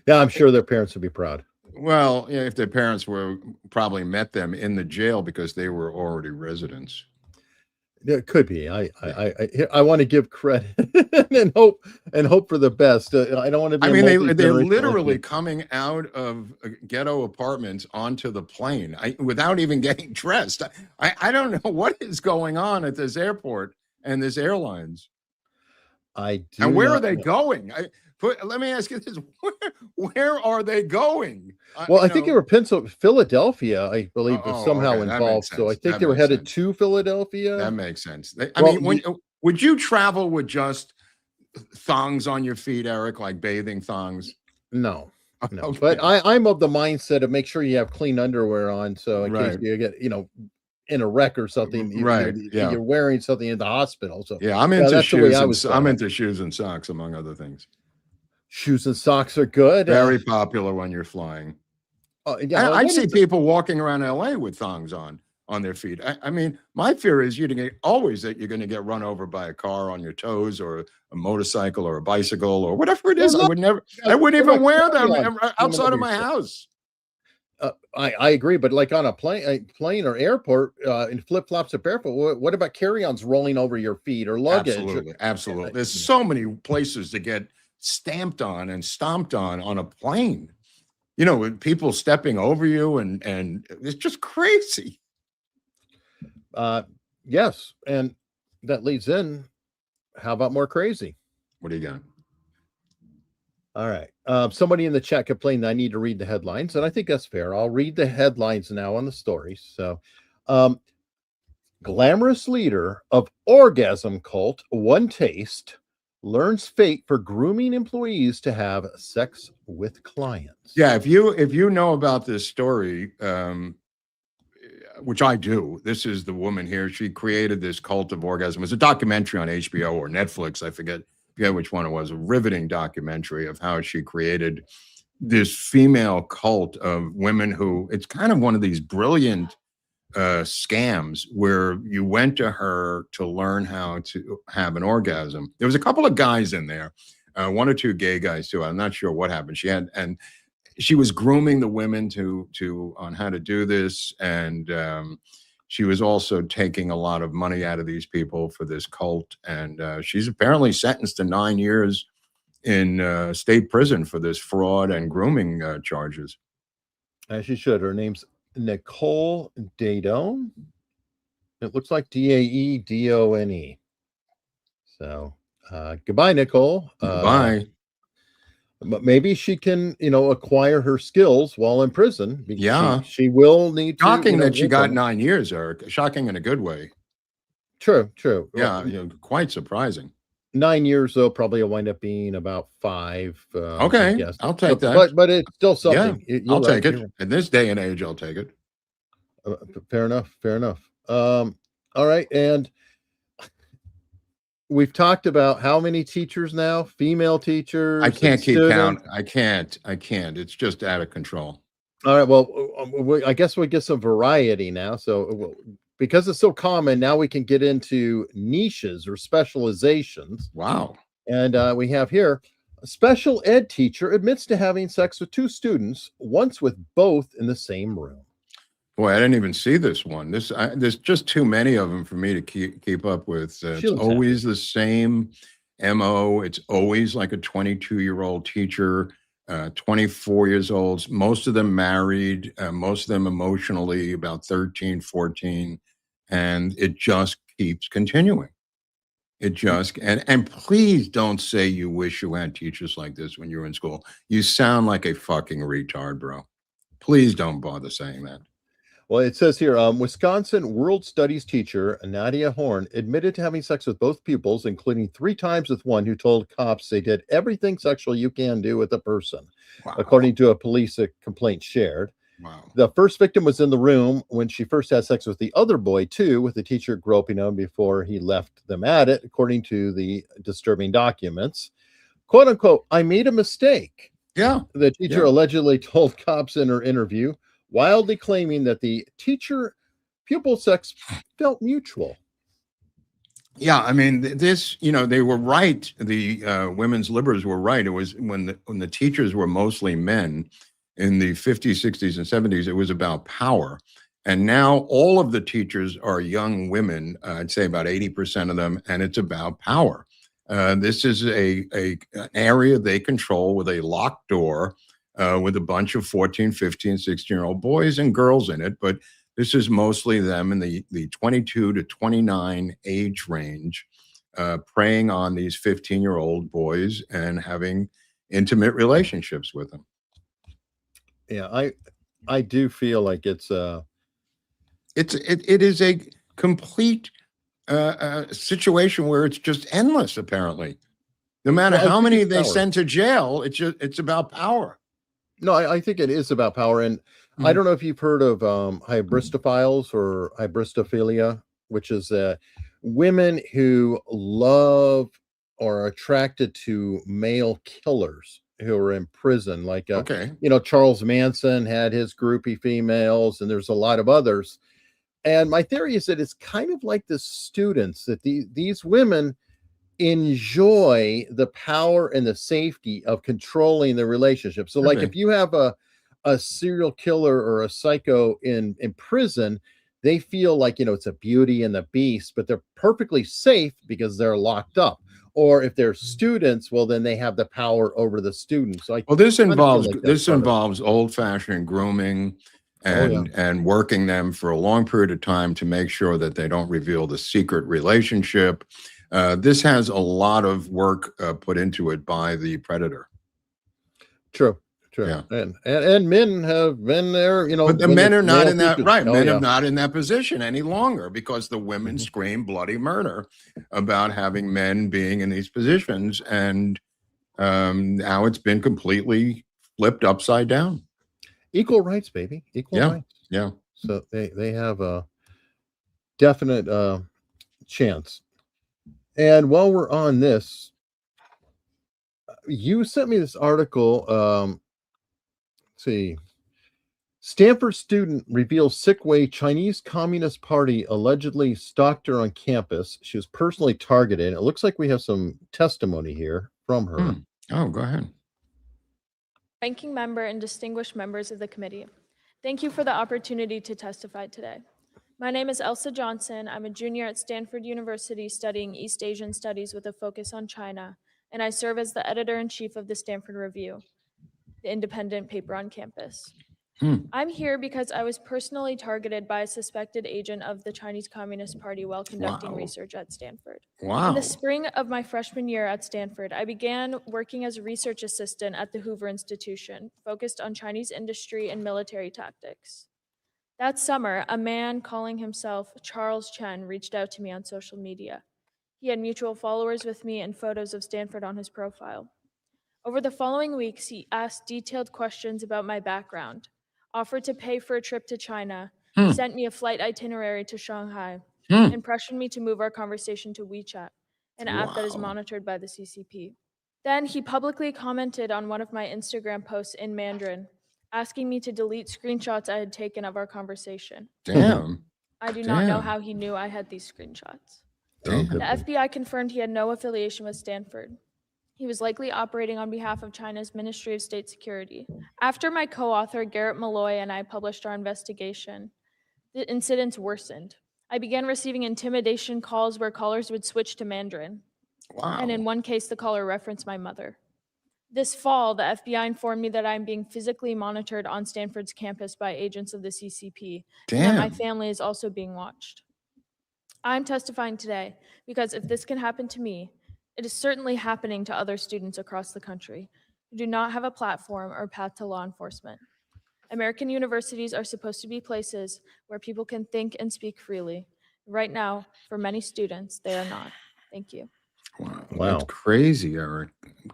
Yeah, I'm sure their parents would be proud. Well, yeah, if their parents probably met them in the jail because they were already residents. It could be. I want to give credit and hope for the best. I don't want to be. I mean, they're literally coming out of ghetto apartments onto the plane without even getting dressed. I don't know what is going on at this airport and this airlines. And where are they going? Let me ask you this: where are they going? Well, I think they were Philadelphia, I believe, was somehow involved. So I think they were headed to Philadelphia. That makes sense. I mean, would you travel with just thongs on your feet, Eric, like bathing thongs? No. Okay. But I'm of the mindset of make sure you have clean underwear on, so in case you get in a wreck or something, you're wearing something in the hospital. So yeah, I'm into shoes. I'm into shoes and socks, among other things. Shoes and socks are good. Very popular when you're flying. I see people walking around LA with thongs on their feet. I mean, my fear is always that you're going to get run over by a car on your toes, or a motorcycle, or a bicycle, or whatever it is. I wouldn't even wear them outside of my house. I agree, but like on a plane or airport, in flip flops or barefoot, what about carry-ons rolling over your feet or luggage? Absolutely, absolutely. There's so many places to get stamped on and stomped on a plane. You know, with people stepping over you, and it's just crazy. Yes, and that leads in. How about more crazy? What do you got? All right. Somebody in the chat complained that I need to read the headlines, and I think that's fair. I'll read the headlines now on the stories. So, glamorous leader of orgasm cult, One Taste, learns fate for grooming employees to have sex with clients. Yeah, if you know about this story, which I do, this is the woman here. She created this cult of orgasm. It was a documentary on HBO or Netflix. I forget which one it was. A riveting documentary of how she created this female cult of women who, it's kind of one of these brilliant scams where you went to her to learn how to have an orgasm. There was a couple of guys in there, one or two gay guys too. I'm not sure what happened. She was grooming the women on how to do this, and she was also taking a lot of money out of these people for this cult. And she's apparently sentenced to 9 years in state prison for this fraud and grooming charges. As she should. Her name's Nicole Daedone. It looks like Daedone. So goodbye, Nicole. Goodbye. But maybe she can, acquire her skills while in prison. Yeah. She will need to. Shocking that she got 9 years, Eric. Shocking in a good way. True. Yeah, quite surprising. 9 years, though, probably will wind up being about 5. Okay, I guess. I'll take that. But it's still something. Yeah, I'll take it. In this day and age, I'll take it. Fair enough. All right, and we've talked about how many teachers now, female teachers. I can't keep count. I can't. It's just out of control. All right. Well, I guess we get some variety now. So because it's so common, now we can get into niches or specializations. Wow. And we have here, a special ed teacher admits to having sex with 2 students, once with both in the same room. Boy, I didn't even see this one. There's just too many of them for me to keep up with. It's always the same MO. It's always like a 22-year-old teacher, 24 years old. Most of them married, most of them emotionally about 13, 14. And it just keeps continuing. It just, and please don't say you wish you had teachers like this when you were in school. You sound like a fucking retard, bro. Please don't bother saying that. Well, it says here, Wisconsin World Studies teacher Nadia Horn admitted to having sex with both pupils, including 3 times with one who told cops they did everything sexual you can do with a person, according to a police complaint shared. Wow. The first victim was in the room when she first had sex with the other boy, too, with the teacher groping him before he left them at it, according to the disturbing documents. Quote unquote, I made a mistake. Yeah. The teacher allegedly told cops in her interview, wildly claiming that the teacher-pupil sex felt mutual. Yeah, I mean, this, they were right. The women's liberals were right. It was when the teachers were mostly men in the 50s, 60s, and 70s, it was about power. And now all of the teachers are young women, I'd say about 80% of them, and it's about power. This is an area they control with a locked door, with a bunch of 14, 15, 16-year-old boys and girls in it. But this is mostly them in the 22 to 29 age range, preying on these 15-year-old boys and having intimate relationships with them. Yeah, I do feel like it is a complete situation where it's just endless, apparently. No matter how many they send to jail, it's about power. No, I think it is about power. And I don't know if you've heard of hybristophiles or hybristophilia, which is women who love or are attracted to male killers who are in prison. Like, Charles Manson had his groupie females, and there's a lot of others. And my theory is that it's kind of like the students, that these women enjoy the power and the safety of controlling the relationship. So like if you have a a serial killer or a psycho in prison, they feel like, it's a Beauty and the Beast, but they're perfectly safe because they're locked up. Or if they're students, well, then they have the power over the students. So this kind of feel involves like that's part of it. old-fashioned grooming Oh, yeah. and working them for a long period of time to make sure that they don't reveal the secret relationship. This has a lot of work put into it by the predator. True. Yeah. And men have been there, But the when men are not male in that, teachers- right? Oh, Men yeah. are not in that position any longer because the women scream bloody murder about having men being in these positions. And now it's been completely flipped upside down. Equal rights, baby. Equal rights. Yeah. So they have a definite chance. And while we're on this, you sent me this article. Let's see. Stanford student reveals sick way Chinese Communist Party allegedly stalked her on campus. She was personally targeted. It looks like we have some testimony here from her. Oh, go ahead. Ranking member and distinguished members of the committee, thank you for the opportunity to testify today. My name is Elsa Johnson. I'm a junior at Stanford University studying East Asian Studies with a focus on China, and I serve as the editor-in-chief of the Stanford Review, the independent paper on campus. I'm here because I was personally targeted by a suspected agent of the Chinese Communist Party while conducting research at Stanford. In the spring of my freshman year at Stanford, I began working as a research assistant at the Hoover Institution, focused on Chinese industry and military tactics. That summer, a man calling himself Charles Chen reached out to me on social media. He had mutual followers with me and photos of Stanford on his profile. Over the following weeks, he asked detailed questions about my background, offered to pay for a trip to China, sent me a flight itinerary to Shanghai, and pressured me to move our conversation to WeChat, an app that is monitored by the CCP. Then he publicly commented on one of my Instagram posts in Mandarin, asking me to delete screenshots I had taken of our conversation. Damn. I do not know how he knew I had these screenshots. The FBI confirmed he had no affiliation with Stanford. He was likely operating on behalf of China's Ministry of State Security. After my co-author Garrett Malloy and I published our investigation, the incidents worsened. I began receiving intimidation calls where callers would switch to Mandarin. And in one case, the caller referenced my mother. This fall, the FBI informed me that I'm being physically monitored on Stanford's campus by agents of the CCP, and that my family is also being watched. I'm testifying today because if this can happen to me, it is certainly happening to other students across the country who do not have a platform or path to law enforcement. American universities are supposed to be places where people can think and speak freely. Right now, for many students, they are not. Thank you. Wow. That's crazy, Eric.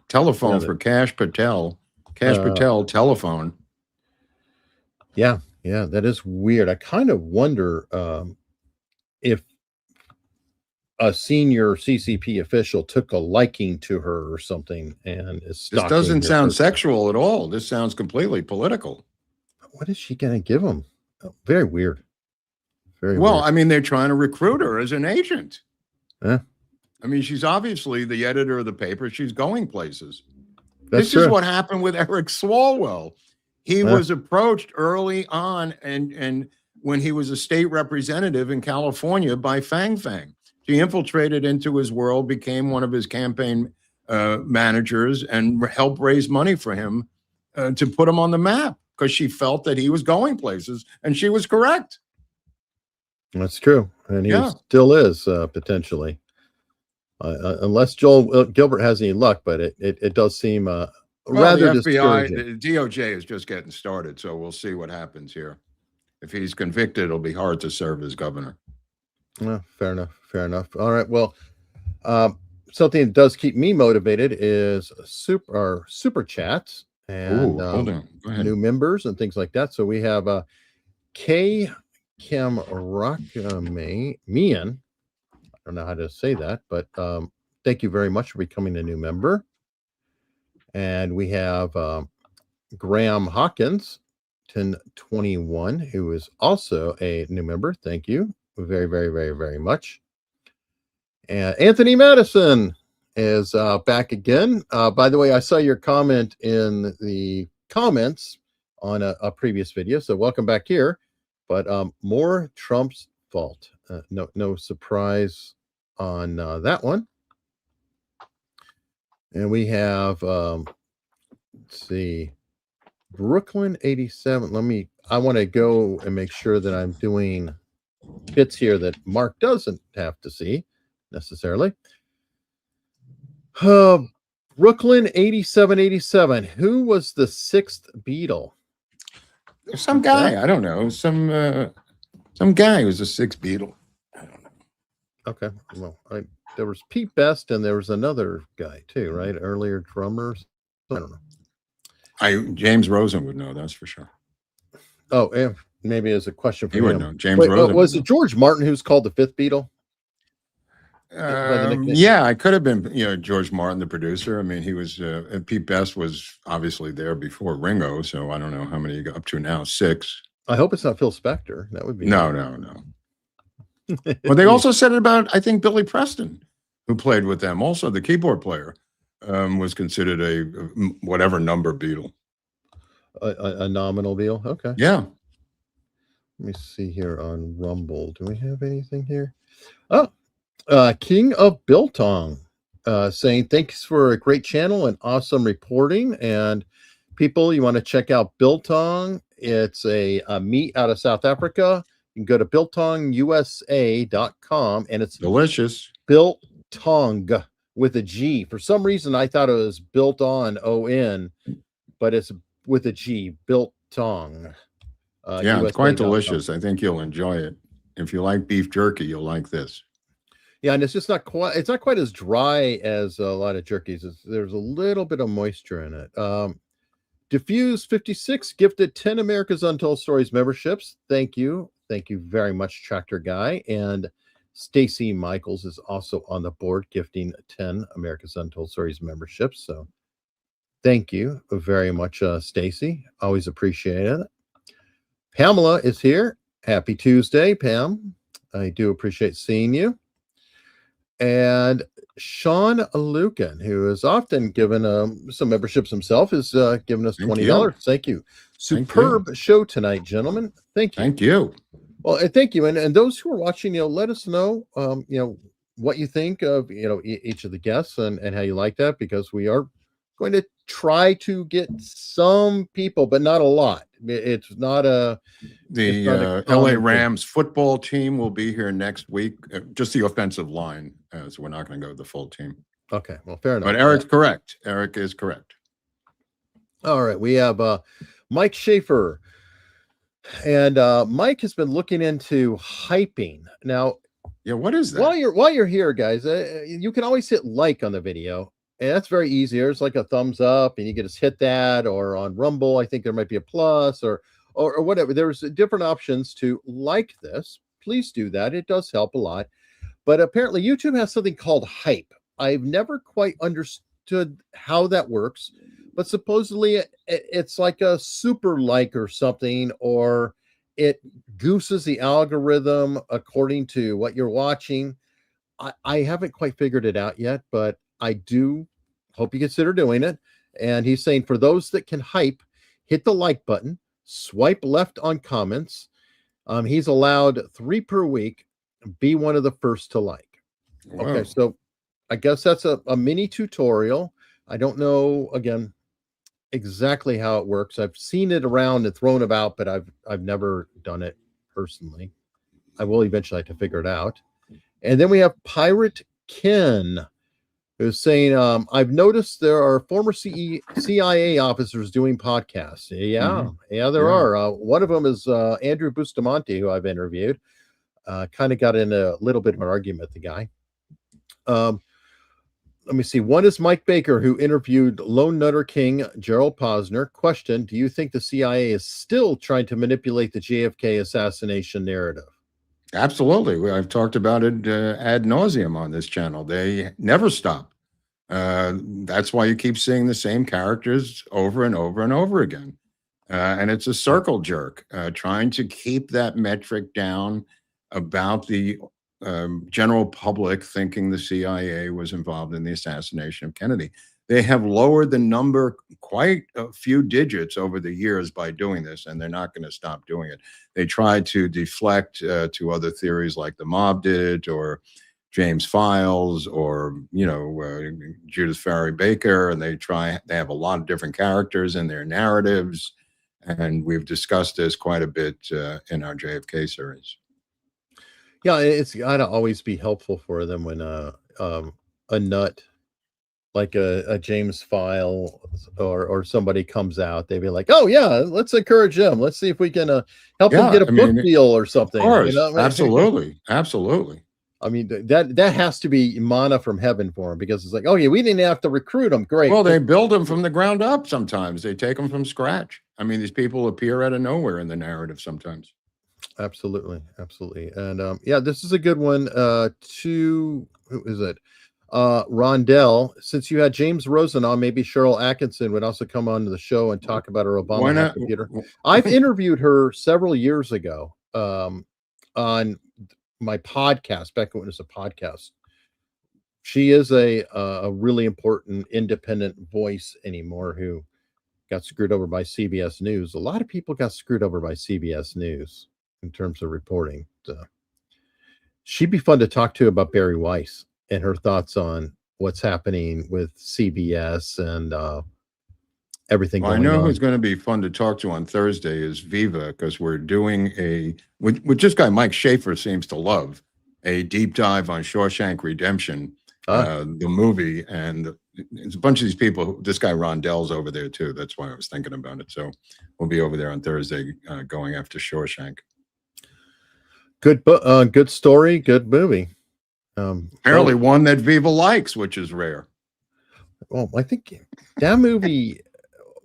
Telephone for Cash Patel. Patel telephone. Yeah, that is weird. I kind of wonder if a senior CCP official took a liking to her or something and is This doesn't sound sexual at all. This sounds completely political. What is she going to give him? Oh, very weird. Very well. weird. I mean, they're trying to recruit her as an agent. Yeah. I mean, she's obviously the editor of the paper. She's going places. This is what happened with Eric Swalwell. He Yeah. was approached early on and when he was a state representative in California by Fang Fang. She infiltrated into his world, became one of his campaign managers, and helped raise money for him to put him on the map because she felt that he was going places, and she was correct. That's true. And he still is potentially. Unless Joel Gilbert has any luck, but it does seem rather the FBI, discouraging. the DOJ is just getting started, so we'll see what happens here. If he's convicted, it'll be hard to serve as governor. Fair enough. All right. Well, something that does keep me motivated is super chats and hold on. Go ahead. new members and things like that. So we have K Kamrakamian. I don't know how to say that, but thank you very much for becoming a new member. And we have Graham Hawkins, 1021, who is also a new member. Thank you very, very, very, very much. And Anthony Madison is back again. By the way, I saw your comment in the comments on a previous video. So welcome back here. But more Trump's fault. No surprise on that one. And we have, let's see, Brooklyn 87. I want to go and make sure that I'm doing bits here that Mark doesn't have to see necessarily. Brooklyn 8787. Who was the sixth Beatle? There's some guy. I don't know. Some guy who's the sixth Beatle. I don't know. Okay. Well, there was Pete Best and there was another guy too, right? Earlier drummers. I don't know. James Rosen would know, that's for sure. Oh, yeah. Maybe as a question for he him. would know. James Rosen. Was it George Martin who's called the fifth Beatle? Yeah, it could have been, George Martin, the producer. I mean, he was, Pete Best was obviously there before Ringo, so I don't know how many you got up to now, 6. I hope it's not Phil Spector. That would be no. Well, they also said it about, I think, Billy Preston, who played with them. Also, the keyboard player was considered a whatever number Beatle. A nominal Beatle? Okay. Yeah. Let me see here on Rumble. Do we have anything here? Oh, King of Biltong saying, thanks for a great channel and awesome reporting. And people, you want to check out Biltong. It's a meat out of South Africa. You can go to biltongusa.com and it's delicious. Biltong with a G. For some reason, I thought it was built on O-N, but it's with a G, Biltong. Yeah, it's quite delicious. I think you'll enjoy it. If you like beef jerky, you'll like this. Yeah, and it's just not quite, it's not quite as dry as a lot of jerkies. There's a little bit of moisture in it. Diffuse 56 gifted 10 America's Untold Stories memberships. Thank you. Thank you very much, Tractor Guy. And Stacy Michaels is also on the board gifting 10 America's Untold Stories memberships. So thank you very much, Stacy. Always appreciate it. Pamela is here. Happy Tuesday, Pam. I do appreciate seeing you. And Sean Lucan, who has often given some memberships himself, is giving us $20. Thank you. Superb show tonight, gentlemen. Thank you. Thank you. Well, thank you. And those who are watching, let us know, what you think of, each of the guests and how you like that, because we are going to try to get some people, but not a lot. It's not a LA Rams football team will be here next week. Just the offensive line, so we're not going to go with the full team. Okay, well, fair enough. But Eric's correct. Eric is correct. All right, we have Mike Schaefer, and Mike has been looking into hyping. Now, yeah, what is that? While you're here, guys, you can always hit like on the video. And that's very easy. There's like a thumbs up and you can just hit that, or on Rumble, I think there might be a plus or whatever. There's different options to like this. Please do that. It does help a lot. But apparently YouTube has something called hype. I've never quite understood how that works, but supposedly it's like a super like or something, or it gooses the algorithm according to what you're watching. I haven't quite figured it out yet, but I do hope you consider doing it. And he's saying for those that can hype, hit the like button, swipe left on comments. He's allowed 3 per week. Be one of the first to like. Wow. Okay, so I guess that's a mini tutorial. I don't know, again, exactly how it works. I've seen it around and thrown about, but I've never done it personally. I will eventually have to figure it out. And then we have Pirate Ken, who's saying, I've noticed there are former CIA officers doing podcasts. Yeah, there are. One of them is Andrew Bustamante, who I've interviewed. Kind of got in a little bit of an argument, the guy. Let me see. One is Mike Baker, who interviewed Lone Nutter King Gerald Posner. Question, do you think the CIA is still trying to manipulate the JFK assassination narrative? Absolutely. I've talked about it ad nauseum on this channel. They never stop. That's why you keep seeing the same characters over and over and over again. And it's a circle jerk, trying to keep that metric down about the general public thinking the CIA was involved in the assassination of Kennedy. They have lowered the number quite a few digits over the years by doing this, and they're not going to stop doing it. They try to deflect to other theories like the mob did, or James Files, or Judith Farley Baker, and they have a lot of different characters in their narratives, and we've discussed this quite a bit in our JFK series. Yeah, it's gotta always be helpful for them when a nut like a James File or somebody comes out, they'd be like, oh yeah, let's encourage them. Let's see if we can help them get a book deal or something. Of course, you know? absolutely. I mean, that has to be manna from heaven for them, because it's like, oh yeah, we didn't have to recruit them. Great. Well, they build them from the ground up sometimes. They take them from scratch. I mean, these people appear out of nowhere in the narrative sometimes. Absolutely. And yeah, this is a good one. Who is it? Rondell, since you had James Rosen on, maybe Cheryl Atkinson would also come on to the show and talk about her Obama computer. I've interviewed her several years ago on my podcast, back when it was a podcast. She is a really important independent voice anymore who got screwed over by CBS News. A lot of people got screwed over by CBS News in terms of reporting. She'd be fun to talk to about Barry Weiss and her thoughts on what's happening with CBS and everything going on. I know who's going to be fun to talk to on Thursday is Viva, because we're doing which this guy Mike Schaefer seems to love, a deep dive on Shawshank Redemption, the movie, and it's a bunch of these people. This guy Rondell's over there too. That's why I was thinking about it. So we'll be over there on Thursday going after Shawshank. Good story, good movie. Apparently one that Viva likes, which is rare. Well, I think that movie,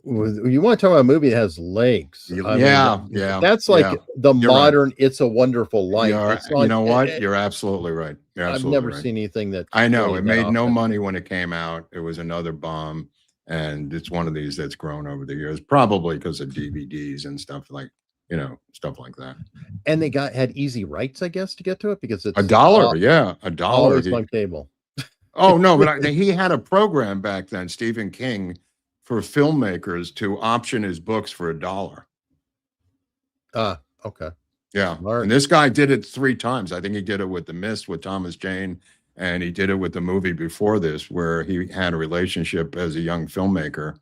you want to talk about a movie that has legs. Yeah. That's like the You're modern right. It's a Wonderful Life. You know what? You're absolutely right. I've never seen anything that. I know. Really it made no money when it came out. It was another bomb. And it's one of these that's grown over the years, probably because of DVDs and stuff like that. And they had easy rights, I guess, to get to it, because it's $1. Yeah, $1. It's on cable. Oh no, but he had a program back then, Stephen King, for filmmakers to option his books for $1. Okay. Yeah, and this guy did it 3 times. I think he did it with The Mist with Thomas Jane, and he did it with the movie before this, where he had a relationship as a young filmmaker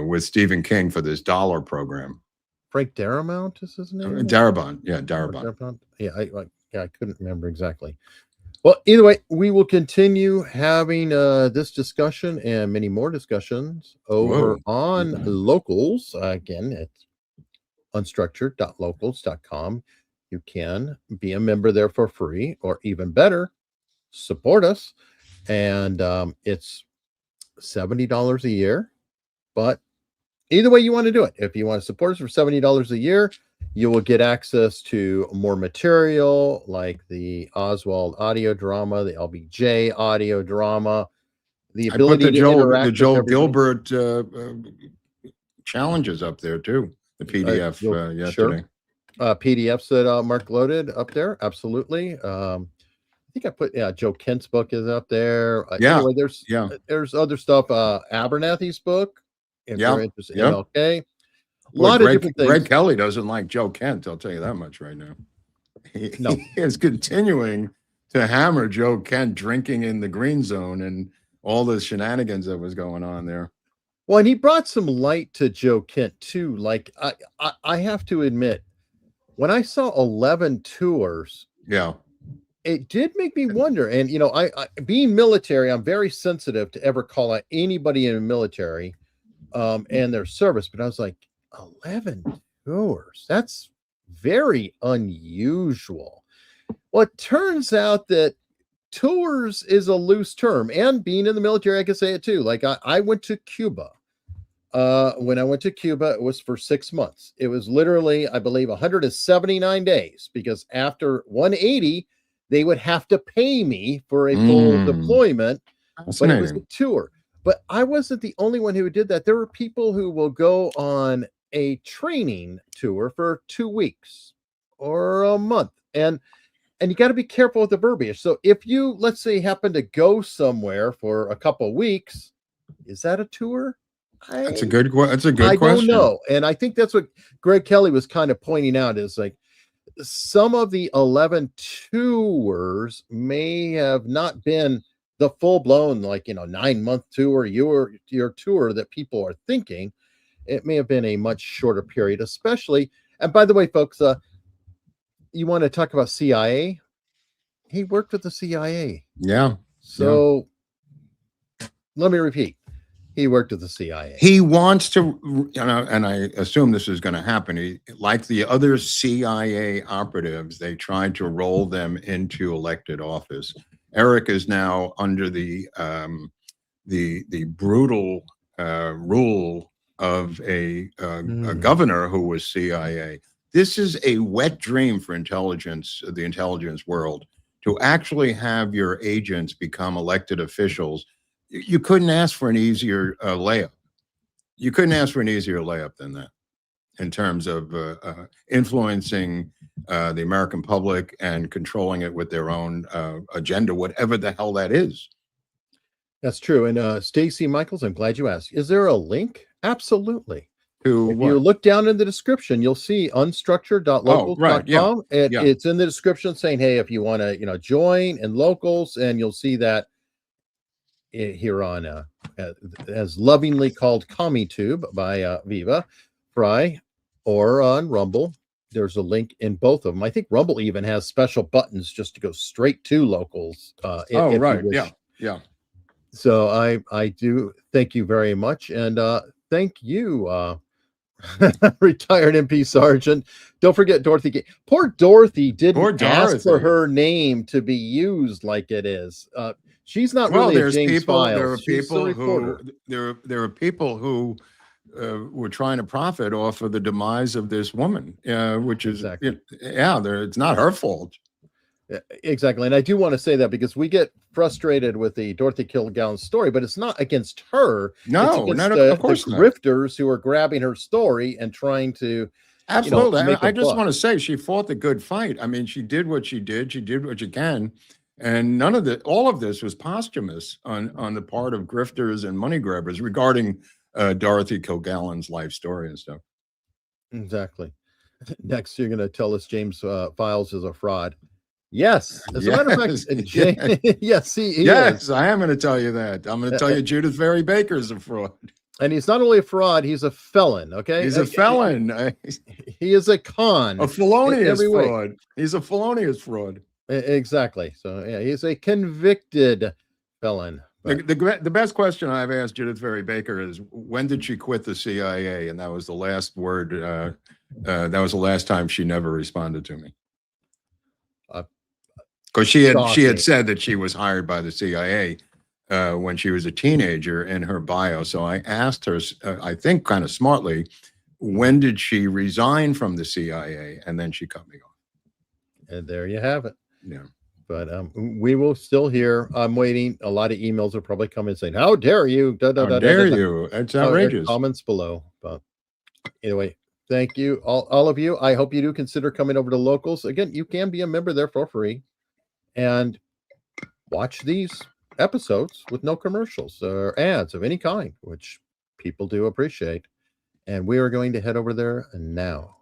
with Stephen King for this $1 program. Frank Darabont is his name? Darabont. Yeah, Darabont. Yeah, I couldn't remember exactly. Well, either way, we will continue having this discussion and many more discussions over on Locals. Again, it's unstructured.locals.com. You can be a member there for free, or even better, support us. And it's $70 a year, but either way you want to do it. If you want to support us for $70 a year, you will get access to more material like the Oswald audio drama, the LBJ audio drama, the ability to interact the Joel Gilbert challenges up there too. The PDF yesterday. Sure. PDFs that Mark loaded up there. Absolutely. I think I put Joe Kent's book is up there. Anyway, there's other stuff. Abernathy's book. If you're interested in MLK. A lot of different things. Greg Kelly doesn't like Joe Kent, I'll tell you that much right now. He is continuing to hammer Joe Kent drinking in the green zone and all the shenanigans that was going on there. Well, and he brought some light to Joe Kent too. Like I have to admit, when I saw 11 tours, it did make me wonder. And I being military, I'm very sensitive to ever call out anybody in the military and their service, but I was like, 11 tours, that's very unusual. Well, it turns out that tours is a loose term, and being in the military, I can say it too. Like I went to Cuba. When I went to Cuba, it was for 6 months. It was literally, I believe, 179 days, because after 180 they would have to pay me for a full deployment, but it was a tour. But I wasn't the only one who did that. There were people who will go on a training tour for 2 weeks or a month. And and you got to be careful with the verbiage. So if you, let's say, happen to go somewhere for a couple of weeks, is that a tour? That's a good question. I don't know. And I think that's what Greg Kelly was kind of pointing out, is like some of the 11 tours may have not been the full-blown, like, 9-month tour, your tour that people are thinking. It may have been a much shorter period, especially. And by the way, folks, you want to talk about CIA? He worked with the CIA. Yeah. So let me repeat. He worked with the CIA. He wants to, and I assume this is going to happen. Like the other CIA operatives, they tried to roll them into elected office. Eric is now under the brutal rule of a governor who was CIA. This is a wet dream for the intelligence world, to actually have your agents become elected officials. You couldn't ask for an easier layup. You couldn't ask for an easier layup than that in terms of influencing the American public and controlling it with their own agenda, whatever the hell that is. That's true. And Stacy Michaels, I'm glad you asked. Is there a link? Absolutely. If you look down in the description, you'll see unstructured.locals.com. It's in the description saying, hey, if you want to, join in Locals, and you'll see that here on as lovingly called CommieTube by Viva Fry, or on Rumble. There's a link in both of them. I think Rumble even has special buttons just to go straight to Locals. Right. Yeah. So I do thank you very much. And thank you, retired MP Sergeant. Don't forget Dorothy. Poor Dorothy didn't ask for her name to be used like it is. She's not really a James Files. There are people who were trying to profit off of the demise of this woman, which is it's not her fault. Exactly. And I do want to say that, because we get frustrated with the Dorothy Kilgallen story, but it's not against her. No, of course not. Grifters who are grabbing her story and trying to absolutely. I just want to say she fought the good fight. I mean, she did what she did. She did what she can. And all of this was posthumous on the part of grifters and money grabbers regarding Dorothy Kilgallen's life story and stuff. Exactly. Next, you're going to tell us James Files is a fraud. Yes. As a matter of fact, yes, he is. I am going to tell you that. I'm going to tell you Judith Vary Baker is a fraud. And he's not only a fraud, he's a felon, okay? He's a felon. He is a con. A felonious fraud. He's a felonious fraud. Exactly. So, yeah, he's a convicted felon. The best question I've asked Judith Vary Baker is, when did she quit the CIA? And that was the last word. That was the last time she never responded to me. Because she had said that she was hired by the CIA when she was a teenager in her bio. So I asked her, I think kind of smartly, when did she resign from the CIA? And then she cut me off. And there you have it. Yeah. But we will still hear. I'm waiting. A lot of emails will probably come in saying, how dare you? How dare you? It's outrageous. Comments below. But anyway, thank you, all of you. I hope you do consider coming over to Locals. Again, you can be a member there for free and watch these episodes with no commercials or ads of any kind, which people do appreciate. And we are going to head over there now.